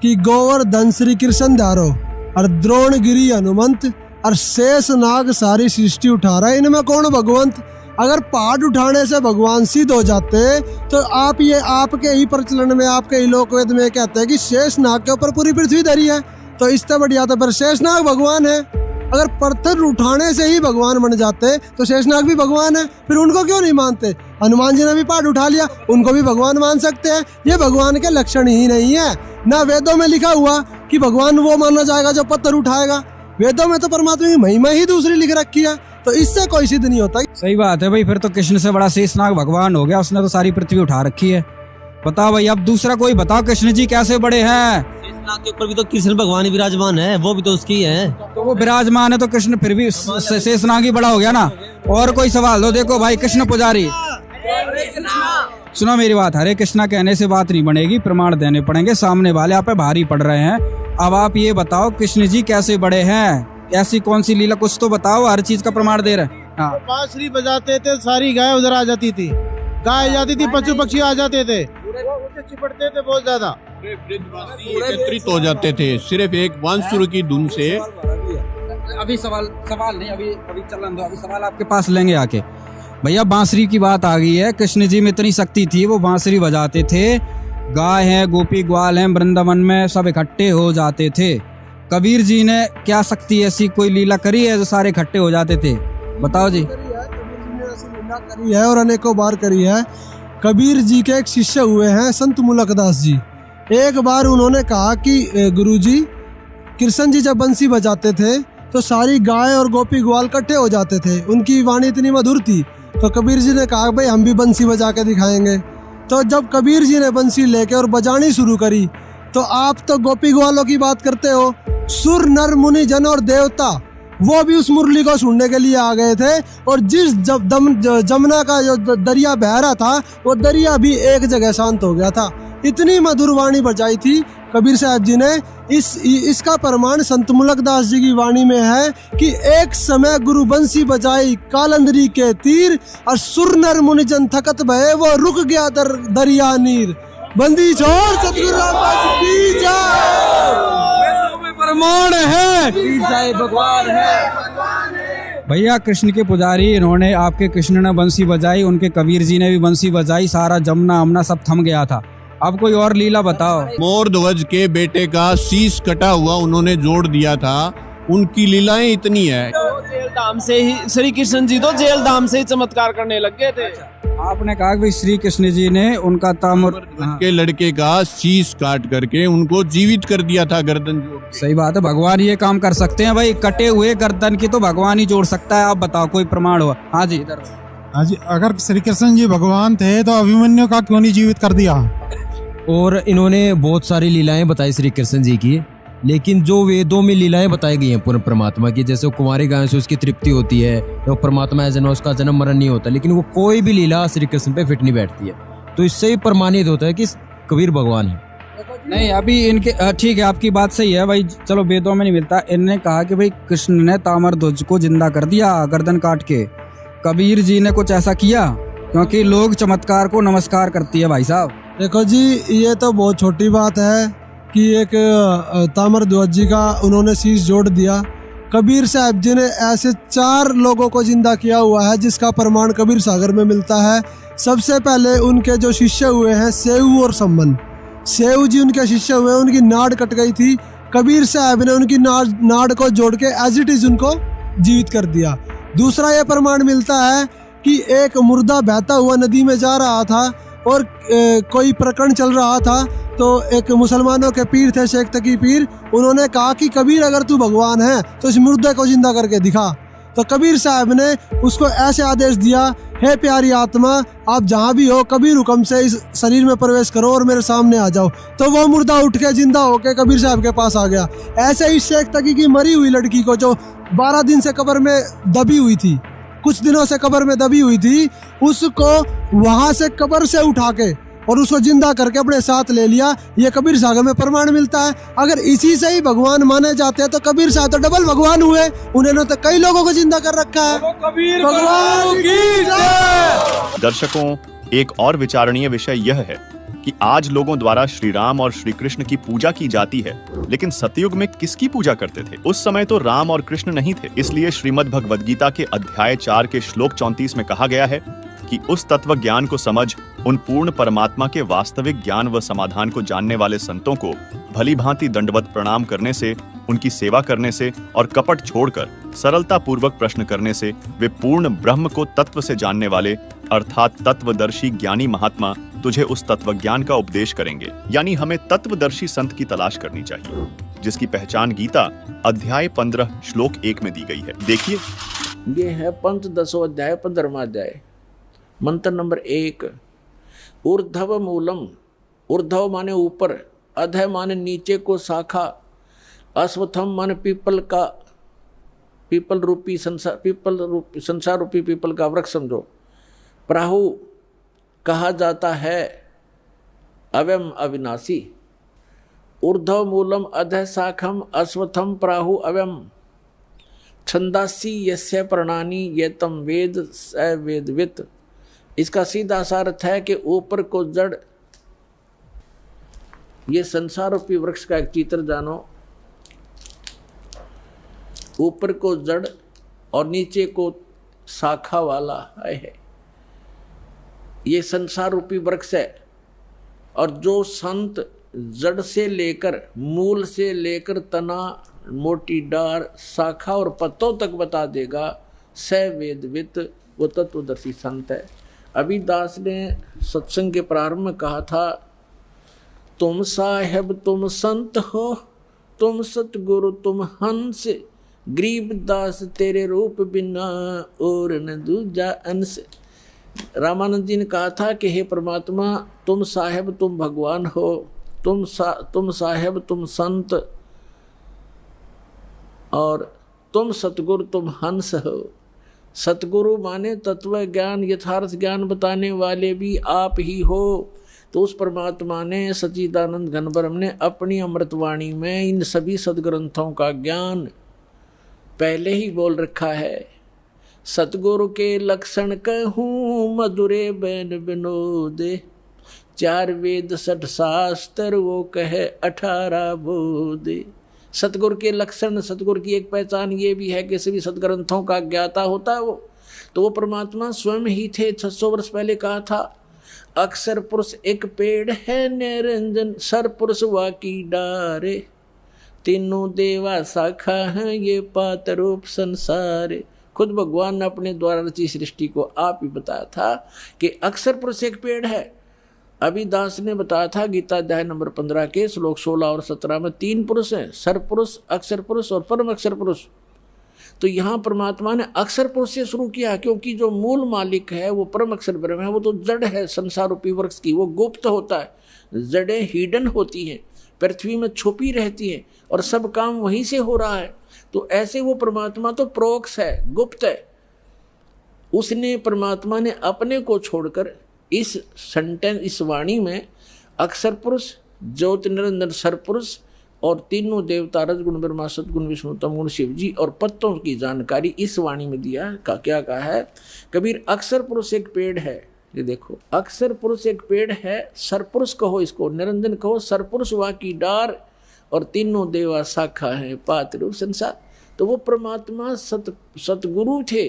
कि गोवर्धन श्री कृष्ण धारो और द्रोणगिरी हनुमंत और शेष नाग सारी सृष्टि उठा रहा है, इनमें कौन भगवंत? अगर पहाड़ उठाने से भगवान सिद्ध हो जाते तो आप ये आपके ही प्रचलन में, आपके ही लोकवेद में कहते हैं कि शेषनाग के ऊपर पूरी पृथ्वी धरी है, तो इससे बढ़िया तो फिर शेषनाग भगवान है। अगर पत्थर उठाने से ही भगवान बन जाते तो शेषनाग भी भगवान है, फिर उनको क्यों नहीं मानते? हनुमान जी ने भी पहाड़ उठा लिया, उनको भी भगवान मान सकते हैं। ये भगवान के लक्षण ही नहीं है। ना वेदों में लिखा हुआ कि भगवान वो माना जाएगा जो पत्थर उठाएगा, वेदों में तो परमात्मा की महिमा ही दूसरी लिख रखी है, तो इससे कोई सिद्ध नहीं होता। सही बात है भाई, फिर तो कृष्ण से बड़ा शेषनाग भगवान हो गया, उसने तो सारी पृथ्वी उठा रखी है। बताओ भाई, अब दूसरा कोई बताओ कृष्ण जी कैसे बड़े हैं? शेषनाग के ऊपर भी तो कृष्ण भगवान ही विराजमान है, वो भी तो उसकी है। तो वो विराजमान है तो कृष्ण फिर भी शेषनाग ही बड़ा हो गया ना। और कोई सवाल दो। देखो भाई कृष्ण पुजारी, सुनो मेरी बात, हरे कृष्णा कहने से बात नहीं बनेगी, प्रमाण देने पड़ेंगे, सामने वाले आप पे भारी पड़ रहे हैं। अब आप ये बताओ कृष्ण जी कैसे बड़े हैं? ऐसी कौन सी लीला, कुछ तो बताओ, हर चीज का प्रमाण दे रहे हैं। हाँ, बांसुरी बजाते थे, सारी गाय उधर आ जाती थी, गाय जाती थी, पशु पक्षी आ जाते थे, चिपटते थे बहुत ज्यादा, एकत्रित हो जाते थे सिर्फ एक बांसुरी की धुन से। अभी सवाल नहीं, अभी चलन दो, अभी सवाल आपके पास लेंगे आके। भैया बांसुरी की बात आ गई है, कृष्ण जी में इतनी शक्ति थी, वो बांसुरी बजाते थे, गाय है, गोपी ग्वाल है, वृंदावन में सब इकट्ठे हो जाते थे। कबीर जी ने क्या शक्ति ऐसी कोई लीला करी है जो सारे इकट्ठे हो जाते थे? बताओ जी। कबीर जी ने ऐसी लीला करी है और अनेकों बार करी है। कबीर जी के एक शिष्य हुए हैं संत मुलकदास जी। एक बार उन्होंने कहा कि गुरुजी, कृष्ण जी जब बंसी बजाते थे तो सारी गाय और गोपी ग्वाल इकट्ठे हो जाते थे, उनकी वाणी इतनी मधुर थी। तो कबीर जी ने कहा भाई हम भी बंसी बजा के दिखाएंगे। तो जब कबीर जी ने बंसी लेके और बजानी शुरू करी तो आप तो गोपी ग्वालों की बात करते हो, सुर नर मुनि जन और देवता वो भी उस मुरली को सुनने के लिए आ गए थे। और जिस जमुना का जो दरिया बह रहा था वो दरिया भी एक जगह शांत हो गया था। इतनी मधुर वाणी बजाई थी कबीर साहब जी ने। इसका प्रमाण संत मुलकदास जी की वाणी में है कि एक समय गुरु बंसी बजाई कालंदरी के तीर, और सुर नर मुनि जन थकत भये वो रुक गया दरिया नीर। बंदी छोड़ सतगुरु रामदास की जय। प्रमाण है भगवान है। भैया कृष्ण के पुजारी, इन्होंने आपके कृष्ण ने बंसी बजाई, उनके कबीर जी ने भी बंसी बजाई, सारा जमुना अमना सब थम गया था। अब कोई और लीला बताओ। मोर ध्वज के बेटे का शीश कटा हुआ उन्होंने जोड़ दिया था, उनकी लीलाएं इतनी है। जेल धाम से ही श्री कृष्ण जी तो जेल धाम से ही चमत्कार करने लग गए थे। आपने कहा कि श्री कृष्ण जी ने उनका ताम्र के लड़के का शीश काट करके उनको जीवित कर दिया था, गर्दन जोड़ के। सही बात है, भगवान ये काम कर सकते हैं भाई, कटे हुए गर्दन की तो भगवान ही जोड़ सकता है। आप बताओ कोई प्रमाण हुआ? हाँ जी, इधर। हाँ जी, अगर श्री कृष्ण जी भगवान थे तो अभिमन्यु का क्यों नहीं जीवित कर दिया? और इन्होंने बहुत सारी लीलाएं बताई श्री कृष्ण जी की, लेकिन जो वेदों में लीलाएं बताई गई हैं पूर्ण परमात्मा की, जैसे कुंवारी गायों से उसकी तृप्ति होती है, तो परमात्मा है जन्म, उसका जन्म मरण नहीं होता, लेकिन वो कोई भी लीला श्री कृष्ण पे फिट नहीं बैठती है। तो इससे ही प्रमाणित होता है कि कबीर भगवान है। नहीं, अभी इनके ठीक है, आपकी बात सही है भाई, चलो वेदों में नहीं मिलता। इन्होंने कहा कि भाई कृष्ण ने ताम्र ध्वज को जिंदा कर दिया गर्दन काट के। कबीर जी ने कुछ ऐसा किया? क्योंकि लोग चमत्कार को नमस्कार करती है भाई साहब। देखो जी, ये तो बहुत छोटी बात है कि एक ताम्र ध्वज जी का उन्होंने शीश जोड़ दिया। कबीर साहब जी ने ऐसे 4 लोगों को जिंदा किया हुआ है जिसका प्रमाण कबीर सागर में मिलता है। सबसे पहले उनके जो शिष्य हुए हैं सेऊ और सम्मन, सेऊ जी उनके शिष्य हुए, उनकी नाड़ कट गई थी, कबीर साहब ने उनकी नाड़ को जोड़ के एज इट इज उनको जीवित कर दिया। दूसरा ये प्रमाण मिलता है कि एक मुर्दा बहता हुआ नदी में जा रहा था और कोई प्रकरण चल रहा था, तो एक मुसलमानों के पीर थे, शेख तकी पीर, उन्होंने कहा कि कबीर अगर तू भगवान है तो इस मुर्दे को जिंदा करके दिखा। तो कबीर साहब ने उसको ऐसे आदेश दिया, हे प्यारी आत्मा, आप जहाँ भी हो कबीर हुक्म से इस शरीर में प्रवेश करो और मेरे सामने आ जाओ। तो वो मुर्दा उठ के जिंदा होके कबीर साहब के पास आ गया। ऐसे ही शेख तकी की मरी हुई लड़की को, जो 12 दिन से कब्र में दबी हुई थी, कुछ दिनों से कब्र में दबी हुई थी, उसको वहां से कब्र से उठा के और उसको जिंदा करके अपने साथ ले लिया। ये कबीर सागर में प्रमाण मिलता है। अगर इसी से ही भगवान माने जाते हैं तो कबीर साहब तो डबल भगवान हुए, उन्होंने तो कई लोगों को जिंदा कर रखा है। भगवान की जय। दर्शकों, एक और विचारणीय विषय यह है कि आज लोगों द्वारा श्री राम और श्री कृष्ण की पूजा की जाती है, लेकिन सतयुग में किसकी पूजा करते थे? उस समय तो राम और कृष्ण नहीं थे। इसलिए श्रीमद् भगवद गीता के अध्याय 4 के श्लोक 34 में कहा गया है कि उस तत्व ज्ञान को समझ उन पूर्ण परमात्मा के वास्तविक ज्ञान व समाधान को जानने वाले संतों को भली भांति दंडवत प्रणाम करने से, उनकी सेवा करने से और कपट छोड़कर सरलता पूर्वक प्रश्न करने से वे पूर्ण ब्रह्म को तत्व से जानने वाले अर्थात तत्वदर्शी ज्ञानी महात्मा तुझे उस तत्व ज्ञान का उपदेश करेंगे। यानी हमें तत्वदर्शी संत की तलाश करनी चाहिए, जिसकी पहचान गीता अध्याय 15 श्लोक 1 में दी गई है। देखिए, ये है पंचदशो अध्याय 15वां अध्याय, मंत्र नंबर 1। ऊर्ध्व मूलम, ऊर्ध्व माने ऊपर, अधः माने नीचे को शाखा, अश्वत्थम माने पीपल का, पीपल रूपी संसार, पीपल रूपी संसार रूपी पीपल का वृक्ष समझो। प्राहु कहा जाता है अव्यम अविनाशी। ऊर्ध्व मूलम अधः शाखम अश्वत्थम प्राहु अव्यम छंदासी यस्य प्रणानी ये तम वेद स वेदवित। इसका सीधा सा अर्थ है कि ऊपर को जड़, ये संसार रूपी वृक्ष का एक चित्र जानो। ऊपर को जड़ और नीचे को शाखा वाला है, ये संसार रूपी वृक्ष है। और जो संत जड़ से लेकर, मूल से लेकर तना, मोटी डार, शाखा और पत्तों तक बता देगा, स वेदवित, वो तत्वदर्शी संत है। अभिदास ने सत्संग के प्रारंभ में कहा था, तुम साहेब तुम संत हो, तुम सतगुरु तुम हंस, गरीबदास तेरे रूप बिना और न दूजा अंश। रामानंद जी ने कहा था कि हे परमात्मा, तुम साहेब तुम भगवान हो, तुम साहेब तुम संत, और तुम सतगुरु तुम हंस हो। सतगुरु माने तत्व ज्ञान यथार्थ ज्ञान बताने वाले भी आप ही हो। तो उस परमात्मा ने सच्चिदानंद घन ब्रह्म ने अपनी अमृतवाणी में इन सभी सदग्रंथों का ज्ञान पहले ही बोल रखा है। सतगुरु के लक्षण कहूँ मधुरे बैन विनोद, 4 वेद 60 शास्त्र वो कहे 18 बोध। सतगुरु के लक्षण, सतगुरु की एक पहचान ये भी है कि सभी सदग्रंथों का ज्ञाता होता है वो। तो वो परमात्मा स्वयं ही थे। 600 वर्ष पहले कहा था, अक्षर पुरुष एक पेड़ है निरंजन, सर पुरुष वाकी डारे, तीनों देवा शाखा हैं ये पात रूप संसारे। खुद भगवान ने अपने द्वारा रची सृष्टि को आप ही बताया था कि अक्षर पुरुष एक पेड़ है। अभिदास ने बताया था गीता अध्याय नंबर 15 के श्लोक 16 और 17 में 3 पुरुष हैं, सर पुरुष, अक्षर पुरुष और परम अक्षर पुरुष। तो यहाँ परमात्मा ने अक्षर पुरुष से शुरू किया, क्योंकि जो मूल मालिक है वो परम अक्षर ब्रह्म है। वो तो जड़ है संसार रूपी वृक्ष की, वो गुप्त होता है, जड़ें हिडन होती हैं, पृथ्वी में छुपी रहती है और सब काम वहीं से हो रहा है। तो ऐसे वो परमात्मा तो प्रोक्ष है, गुप्त है। उसने परमात्मा ने अपने को छोड़कर इस सेंटेंस, इस वाणी में अक्षर पुरुष, ज्योति निरंजन सर पुरुष और तीनों देवता रजगुण ब्रह्मा सतगुण विष्णु तमगुण शिव जी और पत्तों की जानकारी इस वाणी में दिया। क्या कहा है कबीर? अक्षर पुरुष एक पेड़ है। ये देखो, अक्षर पुरुष एक पेड़ है, सर पुरुष कहो इसको, निरंजन कहो, सर पुरुष वा की डार और तीनों देवा शाखा है पात रूप संसार। तो वो परमात्मा सतगुरु थे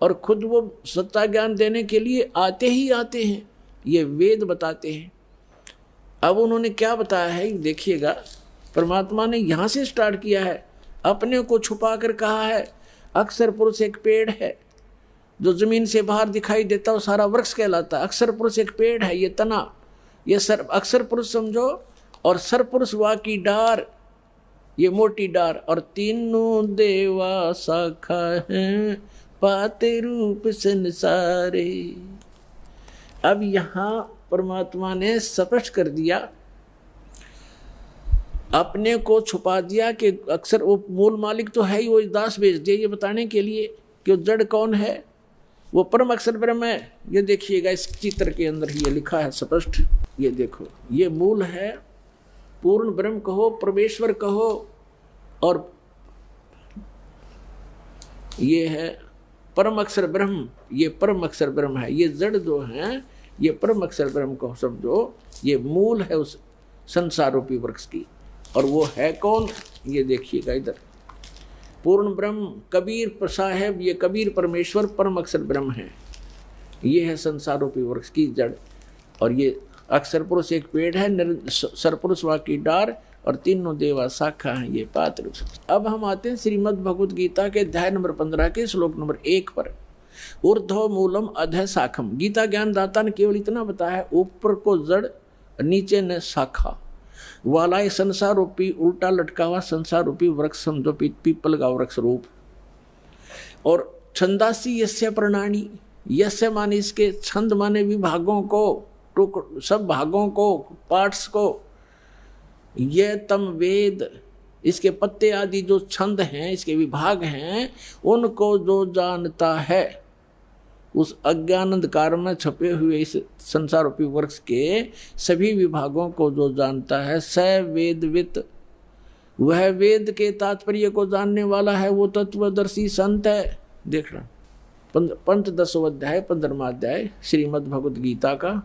और खुद वो सत्ता ज्ञान देने के लिए आते ही आते हैं, ये वेद बताते हैं। अब उन्होंने क्या बताया है देखिएगा, परमात्मा ने यहाँ से स्टार्ट किया है, अपने को छुपा कर कहा है अक्षर पुरुष एक पेड़ है, जो जमीन से बाहर दिखाई देता है वो सारा वृक्ष कहलाता है। अक्षर पुरुष एक पेड़ है, ये तना, ये सर अक्षर पुरुष समझो, और सर पुरुष वा की डार, ये मोटी डार, और तीनों देवा शाखा हैं पाते रूप संसारे। अब यहाँ परमात्मा ने स्पष्ट कर दिया, अपने को छुपा दिया कि अक्सर वो मूल मालिक तो है ही, वो दास भेज दिया ये बताने के लिए कि वो जड़ कौन है, वो परम अक्षर ब्रह्म है। ये देखिएगा इस चित्र के अंदर ही ये लिखा है स्पष्ट, ये देखो, ये मूल है, पूर्ण ब्रह्म कहो, परमेश्वर कहो, और ये है परम अक्षर ब्रह्म, ये परम अक्षर ब्रह्म है। ये जड़ जो हैं ये परम अक्षर ब्रह्म को समझो, ये मूल है उस संसार रूपी वृक्ष की। और वो है कौन, ये देखिएगा इधर, पूर्ण ब्रह्म कबीर साहेब, ये कबीर परमेश्वर परम अक्षर ब्रह्म है। ये है संसार रूपी वृक्ष की जड़। और ये अक्षर पुरुष एक पेड़ है, सरपुरुष वा की डार, और तीनों देवा शाखा है ये पात्र। अब हम आते हैं श्रीमद् भगवद गीता के अध्याय नंबर 15 के श्लोक नंबर 1 पर। ऊर्ध्व मूलम अधः शाखम। गीता ज्ञान दाता ने केवल इतना बताया, ऊपर को जड़, नीचे ने शाखा वाला ये संसार रूपी उल्टा लटका हुआ संसार रूपी वृक्ष समझो, पीपल का वृक्ष रूप। और छंदासी यस्य प्रणानी, यस्य माने इसके, छंद माने विभागों को, सब भागों को, पार्ट्स को, ये तम वेद, इसके पत्ते आदि जो छंद हैं, इसके विभाग हैं, उनको जो जानता है, उस अज्ञान अंधकार में छपे हुए इस संसार रूपी वृक्ष के सभी विभागों को जो जानता है, स वेदवित, वह वेद के तात्पर्य को जानने वाला है, वो तत्वदर्शी संत है। देखना पंचदशों अध्याय 15वां अध्याय श्रीमद् भगवद गीता का।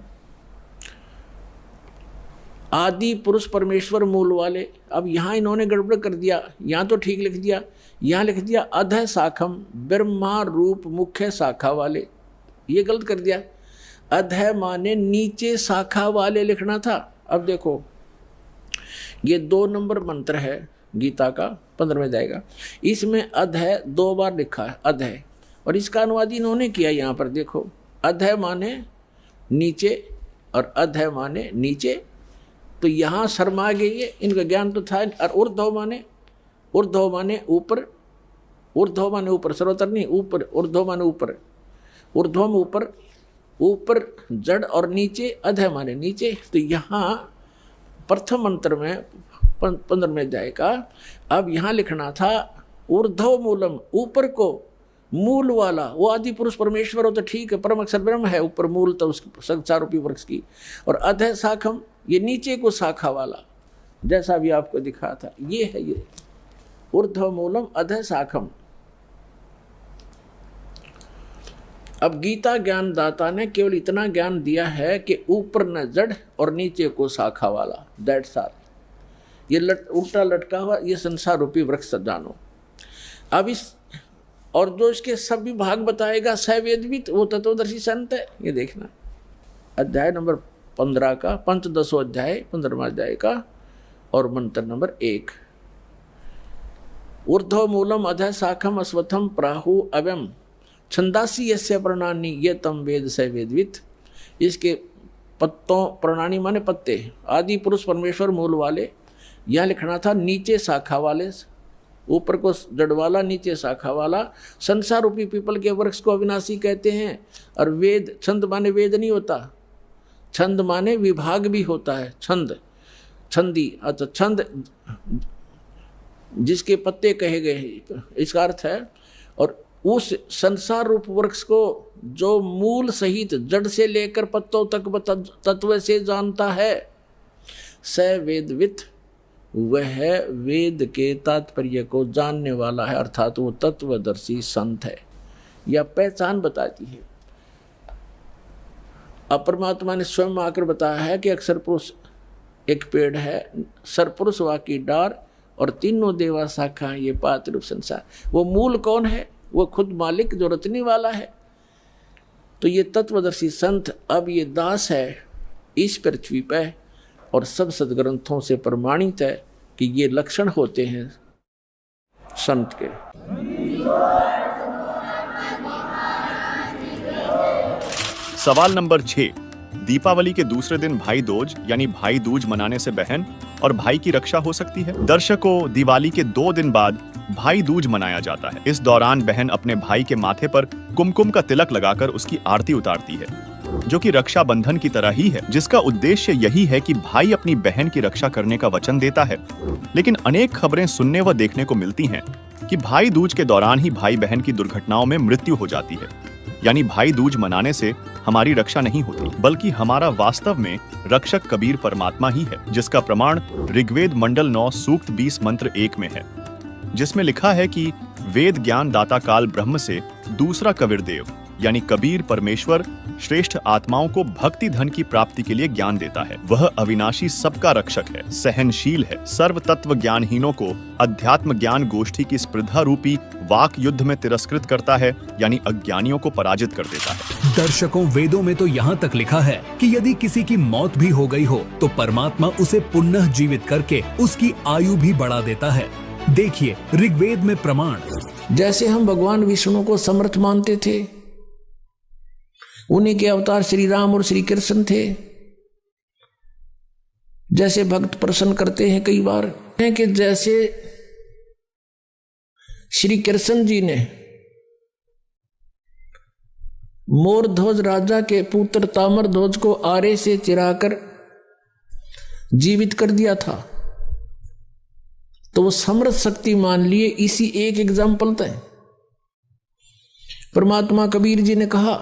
आदि पुरुष परमेश्वर मूल वाले। अब यहाँ इन्होंने गड़बड़ कर दिया, यहाँ तो ठीक लिख दिया, यहाँ लिख दिया अधः शाखम, ब्रह्मा रूप मुख्य शाखा वाले, ये गलत कर दिया। अधः माने नीचे शाखा वाले लिखना था। अब देखो ये 2 नंबर मंत्र है गीता का 15वें अध्याय का, इसमें अधः 2 बार लिखा है अधः, और इसका अनुवाद इन्होंने किया यहाँ पर देखो, अधः माने नीचे और अधः माने नीचे। तो यहाँ शर्मा गई है, इनका ज्ञान तो था। और ऊर्ध्व माने ऊपर, ऊर्ध्व माने ऊपर, सर्वतर नहीं ऊपर, ऊर्ध्व माने ऊपर, ऊर्ध्वम ऊपर, ऊपर जड़, और नीचे अधः माने नीचे। तो यहाँ प्रथम मंत्र में 15वें अध्याय का अब यहाँ लिखना था ऊर्ध्व मूलम, ऊपर को मूल वाला, वो आदि पुरुष परमेश्वर हो तो ठीक है, परम अक्षर ब्रह्म है, ऊपर मूल तो उस संसार रूपी वृक्ष की। और अधः शाखम, ये नीचे को शाखा वाला, जैसा भी आपको दिखा था, ये है ये ऊर्ध्व मूलम अधः शाखम। अब गीता ज्ञान दाता ने केवल इतना ज्ञान दिया है कि ऊपर न जड़ और नीचे को शाखा वाला, दैट्स ऑल। ये उल्टा लटका हुआ ये संसार रूपी वृक्ष जानो। अब इस और जो इसके सब विभाग बताएगा सवेदवित, वो तत्वदर्शी संत है। ये देखना अध्याय नंबर 15 का, पंचदशों अध्याय 15वां अध्याय का, और मंत्र नंबर 1। ऊर्ध्व मूलम अधः शाखम अश्वत्थम प्राहु अव्यम छंदासी यस्य प्रणानी ये तम वेद स वेदवित। इसके पत्तों, प्रणानी माने पत्ते, आदि पुरुष परमेश्वर मूल वाले, यह लिखना था नीचे शाखा वाले, ऊपर को जड़ वाला, नीचे शाखा वाला। संसार रूपी पीपल के वृक्ष को अविनाशी कहते हैं। और वेद, छंद माने वेद नहीं होता, छंद माने विभाग भी होता है, छंद, छंदी। अच्छा, छंद जिसके पत्ते कहे गए, इसका अर्थ है। और उस संसार रूप वृक्ष को जो मूल सहित जड़ से लेकर पत्तों तक तत्व से जानता है, स वेदवित, वह वेद के तात्पर्य को जानने वाला है, अर्थात वो तत्वदर्शी संत है। यह पहचान बताती है। अब परमात्मा ने स्वयं आकर बताया है कि अक्षर पुरुष एक पेड़ है, सरपुरुष वा की डार, और तीनों देवा शाखा, ये पात्र रूप संसार। वो मूल कौन है? वो खुद मालिक जो रचने वाला है। तो ये तत्वदर्शी संत अब ये दास है इस पृथ्वी पर, और सब सदग्रंथों से प्रमाणित है कि ये लक्षण होते हैं संत के। सवाल नंबर 6। दीपावली के दूसरे दिन भाई दूज यानी भाई दूज मनाने से बहन और भाई की रक्षा हो सकती है। दर्शकों, दिवाली के 2 दिन बाद भाई दूज मनाया जाता है। इस दौरान बहन अपने भाई के माथे पर कुमकुम का तिलक लगाकर उसकी आरती उतारती है, जो कि रक्षा बंधन की तरह ही है, जिसका उद्देश्य यही है कि भाई अपनी बहन की रक्षा करने का वचन देता है। लेकिन अनेक खबरें सुनने व देखने को मिलती हैं कि भाई दूज के दौरान ही भाई बहन की दुर्घटनाओं में मृत्यु हो जाती है। यानी भाई दूज मनाने से हमारी रक्षा नहीं होती, बल्कि हमारा वास्तव में रक्षक कबीर परमात्मा ही है, जिसका प्रमाण ऋग्वेद मंडल 9 सूक्त 20 मंत्र 1 में है, जिसमें लिखा है कि वेद ज्ञान दाता काल ब्रह्म से दूसरा कबीर देव यानी कबीर परमेश्वर श्रेष्ठ आत्माओं को भक्ति धन की प्राप्ति के लिए ज्ञान देता है। वह अविनाशी सबका रक्षक है, सहनशील है, सर्व तत्व ज्ञानहीनों को अध्यात्म ज्ञान गोष्ठी की स्पर्धा रूपी वाक युद्ध में तिरस्कृत करता है, यानी अज्ञानियों को पराजित कर देता है। दर्शकों, वेदों में तो यहाँ तक लिखा है कि यदि किसी की मौत भी हो गई हो तो परमात्मा उसे पुनः जीवित करके उसकी आयु भी बढ़ा देता है। देखिए ऋग्वेद में प्रमाण। जैसे हम भगवान विष्णु को समर्थ मानते थे, उन्हीं के अवतार श्री राम और श्री कृष्ण थे। जैसे भक्त प्रश्न करते हैं कई बार है कि जैसे श्री कृष्ण जी ने मोरध्वज राजा के पुत्र ताम्रध्वज को आरे से चिराकर जीवित कर दिया था, तो वो समर्थ शक्ति मान लिए। इसी एक एग्जाम्पल था। परमात्मा कबीर जी ने कहा,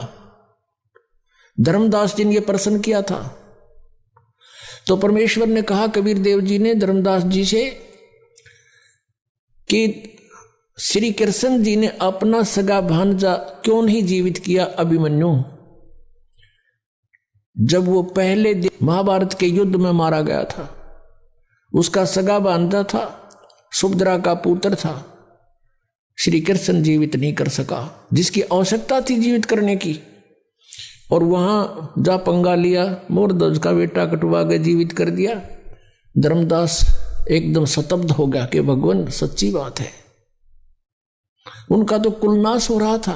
धर्मदास जी ने यह प्रश्न किया था, तो परमेश्वर ने कहा कबीर देव जी ने धर्मदास जी से कि श्री कृष्ण जी ने अपना सगा भांजा क्यों नहीं जीवित किया अभिमन्यु, जब वो पहले महाभारत के युद्ध में मारा गया था। उसका सगा भांजा था, सुभद्रा का पुत्र था। श्री कृष्ण जीवित नहीं कर सका, जिसकी आवश्यकता थी जीवित करने की, और वहां जा पंगा लिया, मोरध्वज का बेटा कटवा के जीवित कर दिया। धर्मदास एकदम स्तब्ध हो गया कि भगवान सच्ची बात है, उनका तो कुलनाश हो रहा था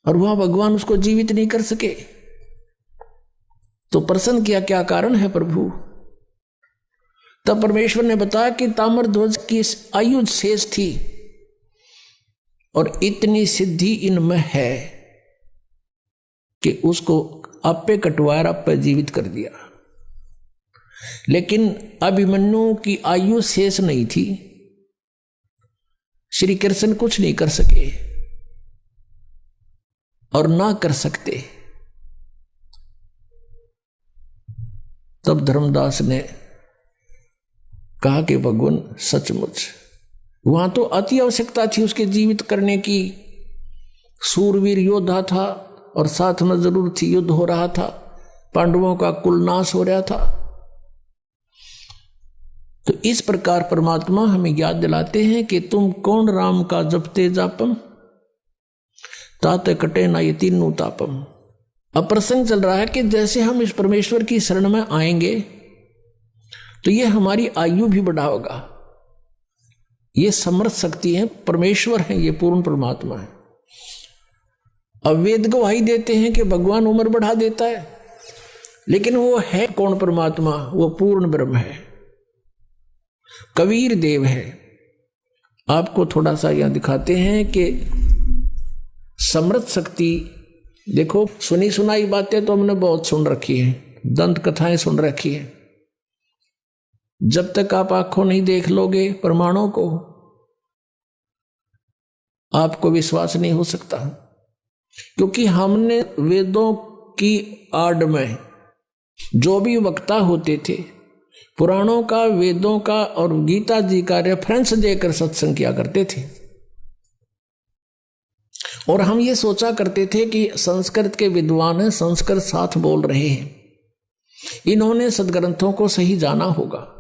और वहां भगवान उसको जीवित नहीं कर सके। तो प्रश्न किया, क्या कारण है प्रभु? तब परमेश्वर ने बताया कि ताम्रध्वज की आयु शेष थी और इतनी सिद्धि इनमें है कि उसको आपे कटवाया, आपे जीवित कर दिया। लेकिन अभिमन्यु की आयु शेष नहीं थी, श्री कृष्ण कुछ नहीं कर सके और ना कर सकते। तब धर्मदास ने कहा कि भगवान सचमुच वहां तो अति आवश्यकता थी उसके जीवित करने की। सूरवीर योद्धा था और साथ में जरूर थी, युद्ध हो रहा था, पांडवों का कुलनाश हो रहा था। तो इस प्रकार परमात्मा हमें याद दिलाते हैं कि तुम कौन राम का जपते जापम, ताते कटे ना ये तीनों तापम। अब प्रसंग चल रहा है कि जैसे हम इस परमेश्वर की शरण में आएंगे तो ये हमारी आयु भी बढ़ाएगा। ये समर्थ शक्ति है, परमेश्वर है, ये पूर्ण परमात्मा है। अब वेद गवाही देते हैं कि भगवान उम्र बढ़ा देता है, लेकिन वो है कौन परमात्मा? वो पूर्ण ब्रह्म है, कबीर देव है। आपको थोड़ा सा यहां दिखाते हैं कि समर्थ शक्ति, देखो सुनी सुनाई बातें तो हमने बहुत सुन रखी है, दंत कथाएं सुन रखी है। जब तक आप आंखों नहीं देख लोगे प्रमाणों को, आपको विश्वास नहीं हो सकता। क्योंकि हमने वेदों की आड़ में जो भी वक्ता होते थे, पुराणों का, वेदों का और गीता जी का रेफरेंस देकर सत्संग किया करते थे। और हम ये सोचा करते थे कि संस्कृत के विद्वान हैं, संस्कृत साथ बोल रहे हैं, इन्होंने सदग्रंथों को सही जाना होगा।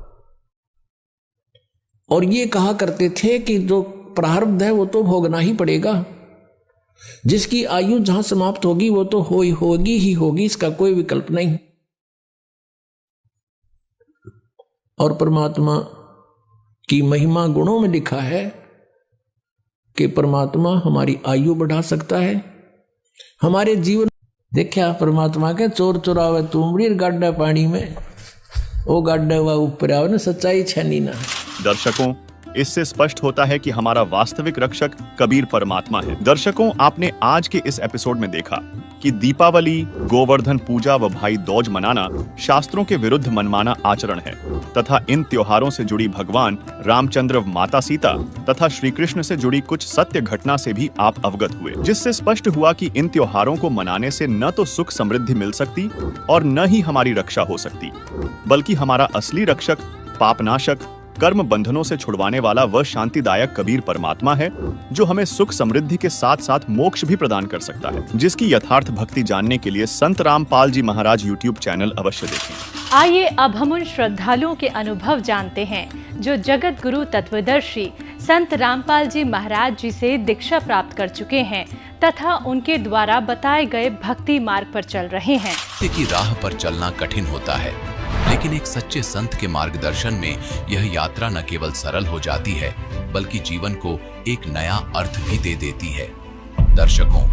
और ये कहा करते थे कि जो प्रारब्ध है वो तो भोगना ही पड़ेगा, जिसकी आयु जहां समाप्त होगी वो तो होगी ही होगी, इसका कोई विकल्प नहीं। और परमात्मा की महिमा गुणों में लिखा है कि परमात्मा हमारी आयु बढ़ा सकता है, हमारे जीवन। देखा परमात्मा के चोर चुरावे तुमड़ी गाड्डा पानी में, वो गाड्डा हुआ ऊपर आवे ना, सच्चाई छनी ना। दर्शकों, इससे स्पष्ट होता है कि हमारा वास्तविक रक्षक कबीर परमात्मा है। दर्शकों, आपने आज के इस एपिसोड में देखा कि दीपावली, गोवर्धन पूजा व भाई दूज मनाना शास्त्रों के विरुद्ध मनमाना आचरण है तथा इन त्योहारों से जुड़ी भगवान रामचंद्र, माता सीता तथा श्री कृष्ण से जुड़ी कुछ सत्य घटना से भी आप अवगत हुए, जिससे स्पष्ट हुआ कि इन त्योहारों को मनाने से न तो सुख समृद्धि मिल सकती और न ही हमारी रक्षा हो सकती, बल्कि हमारा असली रक्षक, पापनाशक, कर्म बंधनों से छुड़वाने वाला वह शांतिदायक कबीर परमात्मा है जो हमें सुख समृद्धि के साथ साथ मोक्ष भी प्रदान कर सकता है, जिसकी यथार्थ भक्ति जानने के लिए संत रामपाल जी महाराज यूट्यूब चैनल अवश्य देखें। आइए अब हम उन श्रद्धालुओं के अनुभव जानते हैं जो जगत गुरु तत्वदर्शी संत रामपाल जी महाराज जी से दीक्षा प्राप्त कर चुके हैं तथा उनके द्वारा बताए गए भक्ति मार्ग पर चल रहे हैं। की राह पर चलना कठिन होता है, लेकिन एक सच्चे संत के मार्गदर्शन में यह यात्रा न केवल सरल हो जाती है बल्कि जीवन को एक नया अर्थ भी दे देती है। दर्शकों,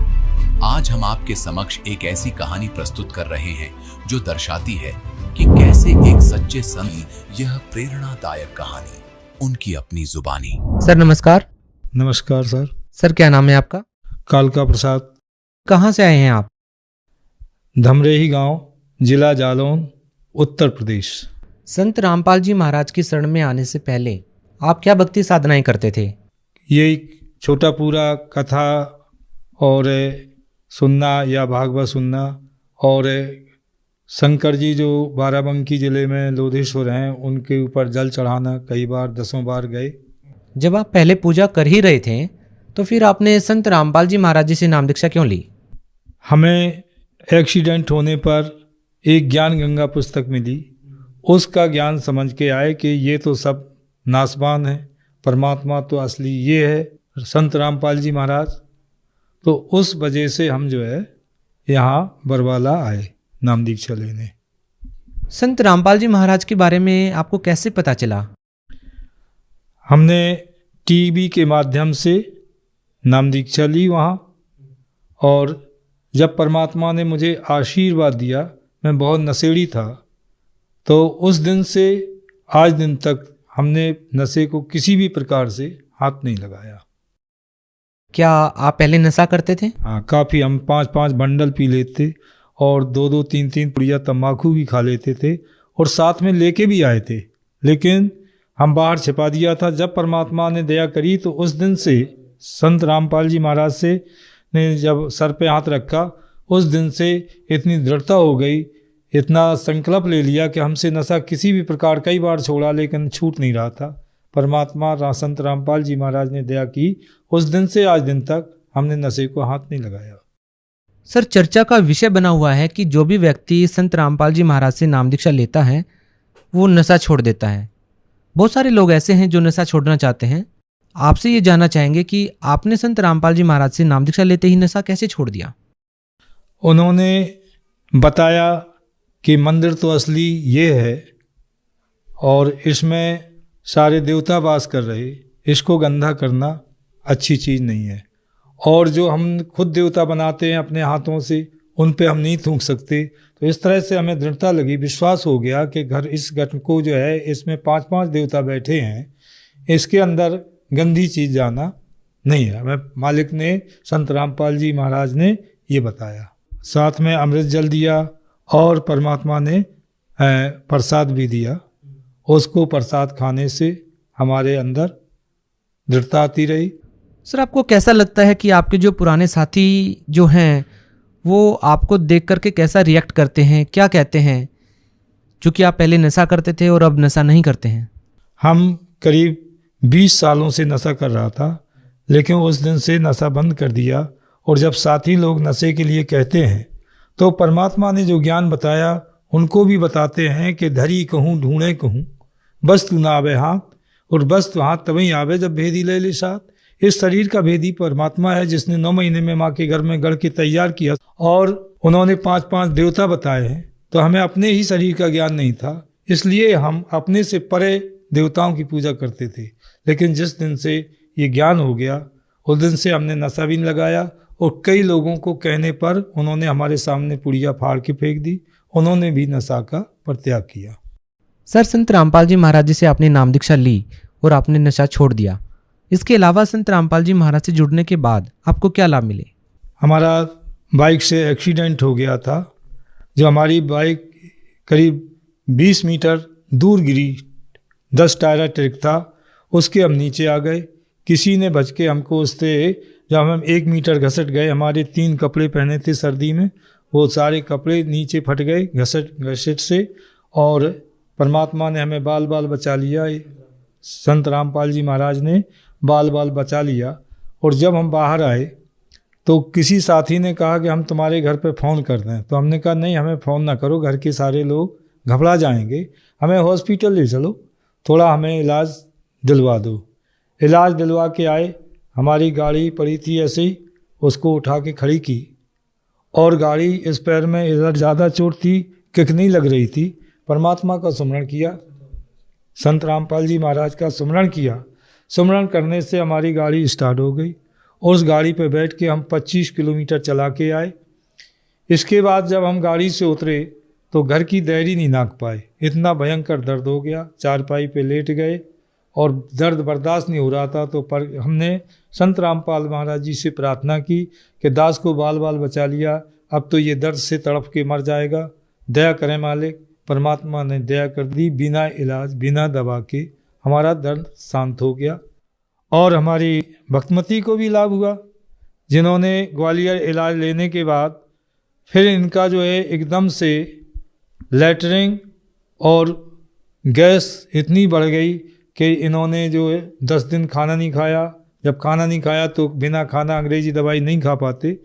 आज हम आपके समक्ष एक ऐसी कहानी प्रस्तुत कर रहे हैं जो दर्शाती है कि कैसे एक सच्चे संत, यह प्रेरणादायक कहानी उनकी अपनी जुबानी। सर नमस्कार। नमस्कार सर। सर क्या नाम है आपका? कालका प्रसाद। कहाँ से आए हैं आप? धमरेही गांव, जिला जालौन, उत्तर प्रदेश। संत रामपाल जी महाराज की शरण में आने से पहले आप क्या भक्ति साधनाएं करते थे? यही छोटा पूरा कथा और सुनना या भागवत सुनना, और शंकर जी जो बाराबंकी जिले में लोधेश्वर हैं उनके ऊपर जल चढ़ाना, कई बार 10 बार गए। जब आप पहले पूजा कर ही रहे थे तो फिर आपने संत रामपाल जी महाराज जी से नाम दीक्षा क्यों ली? हमें एक्सीडेंट होने पर एक ज्ञान गंगा पुस्तक मिली, उसका ज्ञान समझ के आए कि ये तो सब नासवान है, परमात्मा तो असली ये है संत रामपाल जी महाराज। तो उस वजह से हम जो है यहाँ बरवाला आए नाम दीक्षा लेने। संत रामपाल जी महाराज के बारे में आपको कैसे पता चला? हमने टीवी के माध्यम से नाम दीक्षा ली वहाँ, और जब परमात्मा ने मुझे आशीर्वाद दिया, मैं बहुत नशेड़ी था, तो उस दिन से आज दिन तक हमने नशे को किसी भी प्रकार से हाथ नहीं लगाया। क्या आप पहले नशा करते थे? हाँ, काफ़ी। हम 5-5 बंडल पी लेते और 2-2, 3-3 पुड़िया तम्बाकू भी खा लेते थे और साथ में लेके भी आए थे, लेकिन हम बाहर छिपा दिया था। जब परमात्मा ने दया करी तो उस दिन से संत रामपाल जी महाराज से ने जब सर पे हाथ रखा, उस दिन से इतनी दृढ़ता हो गई, इतना संकल्प ले लिया कि हमसे नशा किसी भी प्रकार, कई बार छोड़ा लेकिन छूट नहीं रहा था। परमात्मा संत रामपाल जी महाराज ने दया की, उस दिन से आज दिन तक हमने नशे को हाथ नहीं लगाया। सर चर्चा का विषय बना हुआ है कि जो भी व्यक्ति संत रामपाल जी महाराज से नाम दीक्षा लेता है वो नशा छोड़ देता है। बहुत सारे लोग ऐसे हैं जो नशा छोड़ना चाहते हैं। आपसे ये जानना चाहेंगे कि आपने संत रामपाल जी महाराज से नाम दीक्षा लेते ही नशा कैसे छोड़ दिया? उन्होंने बताया कि मंदिर तो असली ये है और इसमें सारे देवता वास कर रहे, इसको गंदा करना अच्छी चीज़ नहीं है, और जो हम खुद देवता बनाते हैं अपने हाथों से, उन पे हम नहीं थूक सकते। तो इस तरह से हमें दृढ़ता लगी, विश्वास हो गया कि इस घट को जो है इसमें 5-5 देवता बैठे हैं, इसके अंदर गंदी चीज़ जाना नहीं है। हमें मालिक ने, संत रामपाल जी महाराज ने ये बताया। साथ में अमृत जल दिया और परमात्मा ने प्रसाद भी दिया। उसको प्रसाद खाने से हमारे अंदर दृढ़ता आती रही। सर आपको कैसा लगता है कि आपके जो पुराने साथी जो हैं वो आपको देख करके कैसा रिएक्ट करते हैं, क्या कहते हैं, चूँकि आप पहले नशा करते थे और अब नशा नहीं करते हैं? हम करीब 20 सालों से नशा कर रहा था, लेकिन उस दिन से नशा बंद कर दिया। और जब साथी लोग नशे के लिए कहते हैं तो परमात्मा ने जो ज्ञान बताया उनको भी बताते हैं कि धरी कहूँ ढूंढे कहूँ, बस तू ना आवे हाथ, और बस तू हाथ तभी आवे जब भेदी ले ले साथ। इस शरीर का भेदी परमात्मा है जिसने 9 महीने में माँ के घर में गढ़ के तैयार किया, और उन्होंने 5-5 देवता बताए हैं। तो हमें अपने ही शरीर का ज्ञान नहीं था, इसलिए हम अपने से परे देवताओं की पूजा करते थे। लेकिन जिस दिन से ये ज्ञान हो गया उस दिन से हमने नशा भी नहीं लगाया, और कई लोगों को कहने पर उन्होंने हमारे सामने पुड़िया फाड़ के फेंक दी, उन्होंने भी नशा का परित्याग किया। सर संत रामपाल जी महाराज जी से आपने नाम दीक्षा ली और आपने नशा छोड़ दिया, इसके अलावा संत रामपाल जी महाराज से जुड़ने के बाद आपको क्या लाभ मिले? हमारा बाइक से एक्सीडेंट हो गया था, जो हमारी बाइक करीब 20 मीटर दूर गिरी, 10 टायर ट्रक था, उसके हम नीचे आ गए। किसी ने बच के हमको उससे, जब हम 1 मीटर घसट गए, हमारे 3 कपड़े पहने थे सर्दी में, वो सारे कपड़े नीचे फट गए घसट से, और परमात्मा ने हमें बाल बाल बचा लिया। संत रामपाल जी महाराज ने बाल बाल बचा लिया। और जब हम बाहर आए तो किसी साथी ने कहा कि हम तुम्हारे घर पे फ़ोन कर दें। तो हमने कहा नहीं, हमें फ़ोन ना करो, घर के सारे लोग घबरा जाएंगे, हमें हॉस्पिटल ले चलो, थोड़ा हमें इलाज दिलवा दो। इलाज दिलवा के आए, हमारी गाड़ी पड़ी थी ऐसे ही, उसको उठा के खड़ी की और गाड़ी इस पैर में इधर ज़्यादा चोट थी, किक नहीं लग रही थी। परमात्मा का सुमरण किया, संत रामपाल जी महाराज का सुमरण किया। सुमरण करने से हमारी गाड़ी स्टार्ट हो गई और उस गाड़ी पे बैठ के हम 25 किलोमीटर चला के आए। इसके बाद जब हम गाड़ी से उतरे तो घर की दैरी नहीं नाक पाए, इतना भयंकर दर्द हो गया। चारपाई पे लेट गए और दर्द बर्दाश्त नहीं हो रहा था। तो पर हमने संत रामपाल महाराज जी से प्रार्थना की कि दास को बाल बाल बचा लिया, अब तो ये दर्द से तड़प के मर जाएगा, दया करें मालिक। परमात्मा ने दया कर दी, बिना इलाज बिना दवा के हमारा दर्द शांत हो गया। और हमारी भक्तमती को भी लाभ हुआ, जिन्होंने ग्वालियर इलाज लेने के बाद फिर इनका जो है एकदम से लैटरिन और गैस इतनी बढ़ गई कि इन्होंने जो है 10 दिन खाना नहीं खाया। जब खाना नहीं खाया तो बिना खाना अंग्रेजी दवाई नहीं खा पाते,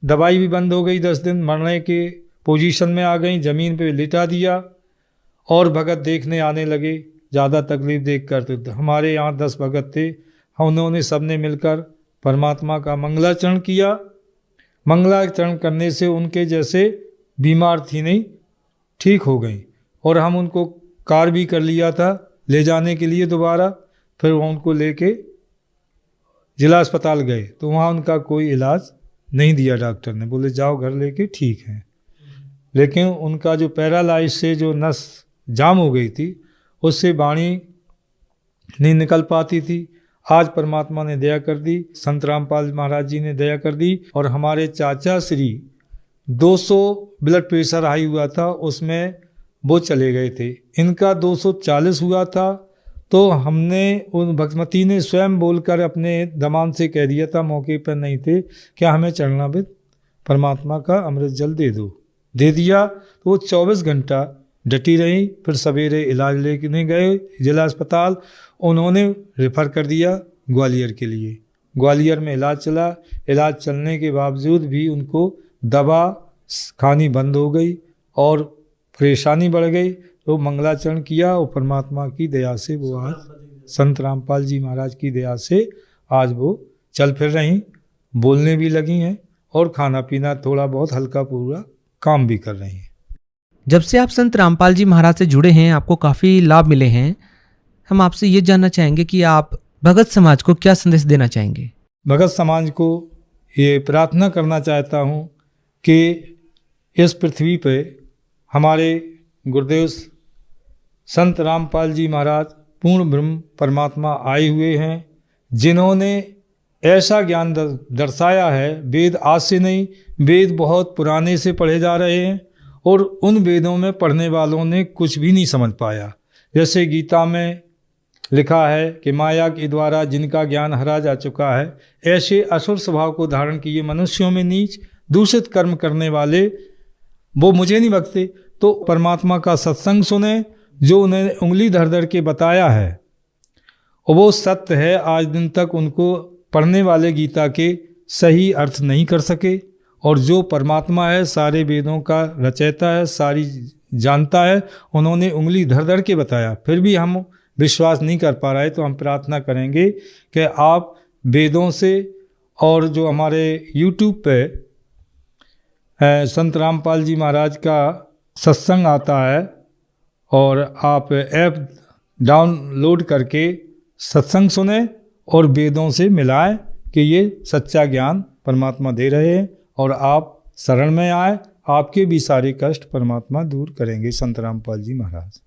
दवाई भी बंद हो गई। 10 दिन मरने के पोजीशन में आ गई, ज़मीन पे लिटा दिया और भगत देखने आने लगे। ज़्यादा तकलीफ देख कर तो हमारे यहाँ 10 भगत थे, उन्होंने सबने मिलकर परमात्मा का मंगलाचरण किया। मंगलाचरण करने से उनके जैसे बीमार थी नहीं, ठीक हो गई। और हम उनको कार भी कर लिया था ले जाने के लिए दोबारा। फिर उनको लेके जिला अस्पताल गए तो वहाँ उनका कोई इलाज नहीं दिया, डॉक्टर ने बोले जाओ घर लेके, ठीक है। लेकिन उनका जो पैरालाइज से जो नस जाम हो गई थी, उससे वाणी नहीं निकल पाती थी। आज परमात्मा ने दया कर दी, संत रामपाल महाराज जी ने दया कर दी। और हमारे चाचा श्री 200 ब्लड प्रेशर हाई हुआ था, उसमें वो चले गए थे। इनका 240 हुआ था। तो हमने उन भक्तमती ने स्वयं बोलकर अपने दमान से कह दिया था, मौके पर नहीं थे, क्या हमें चरणामृत परमात्मा का अमृत जल दे दो। दे दिया तो वो 24 घंटा डटी रही। फिर सवेरे इलाज लेने गए जिला अस्पताल, उन्होंने रेफ़र कर दिया ग्वालियर के लिए। ग्वालियर में इलाज चला। इलाज चलने के बावजूद भी उनको दवा खानी बंद हो गई और परेशानी बढ़ गई। तो मंगलाचरण किया और परमात्मा की दया से वो आज संत रामपाल जी महाराज की दया से आज वो चल फिर रही, बोलने भी लगी हैं और खाना पीना थोड़ा बहुत हल्का पूरा काम भी कर रही हैं। जब से आप संत रामपाल जी महाराज से जुड़े हैं, आपको काफ़ी लाभ मिले हैं। हम आपसे ये जानना चाहेंगे कि आप भगत समाज को क्या संदेश देना चाहेंगे? भगत समाज को ये प्रार्थना करना चाहता हूँ कि इस पृथ्वी पे हमारे गुरुदेव संत रामपाल जी महाराज पूर्ण ब्रह्म परमात्मा आए हुए हैं, जिन्होंने ऐसा ज्ञान दर्शाया है। वेद आज से नहीं, वेद बहुत पुराने से पढ़े जा रहे हैं और उन वेदों में पढ़ने वालों ने कुछ भी नहीं समझ पाया। जैसे गीता में लिखा है कि माया के द्वारा जिनका ज्ञान हरा जा चुका है, ऐसे असुर स्वभाव को धारण किए मनुष्यों में नीच दूषित कर्म करने वाले वो मुझे नहीं भगते। तो परमात्मा का सत्संग सुने, जो उन्हें उंगली धर धर के बताया है और वो सत्य है। आज दिन तक उनको पढ़ने वाले गीता के सही अर्थ नहीं कर सके। और जो परमात्मा है, सारे वेदों का रचयिता है, सारी जानता है, उन्होंने उंगली धर धर के बताया, फिर भी हम विश्वास नहीं कर पा रहे। तो हम प्रार्थना करेंगे कि आप वेदों से और जो हमारे YouTube पे संत रामपाल जी महाराज का सत्संग आता है और आप ऐप डाउनलोड करके सत्संग सुने और वेदों से मिलाएं कि ये सच्चा ज्ञान परमात्मा दे रहे हैं और आप शरण में आए, आपके भी सारे कष्ट परमात्मा दूर करेंगे। संत रामपाल जी महाराज।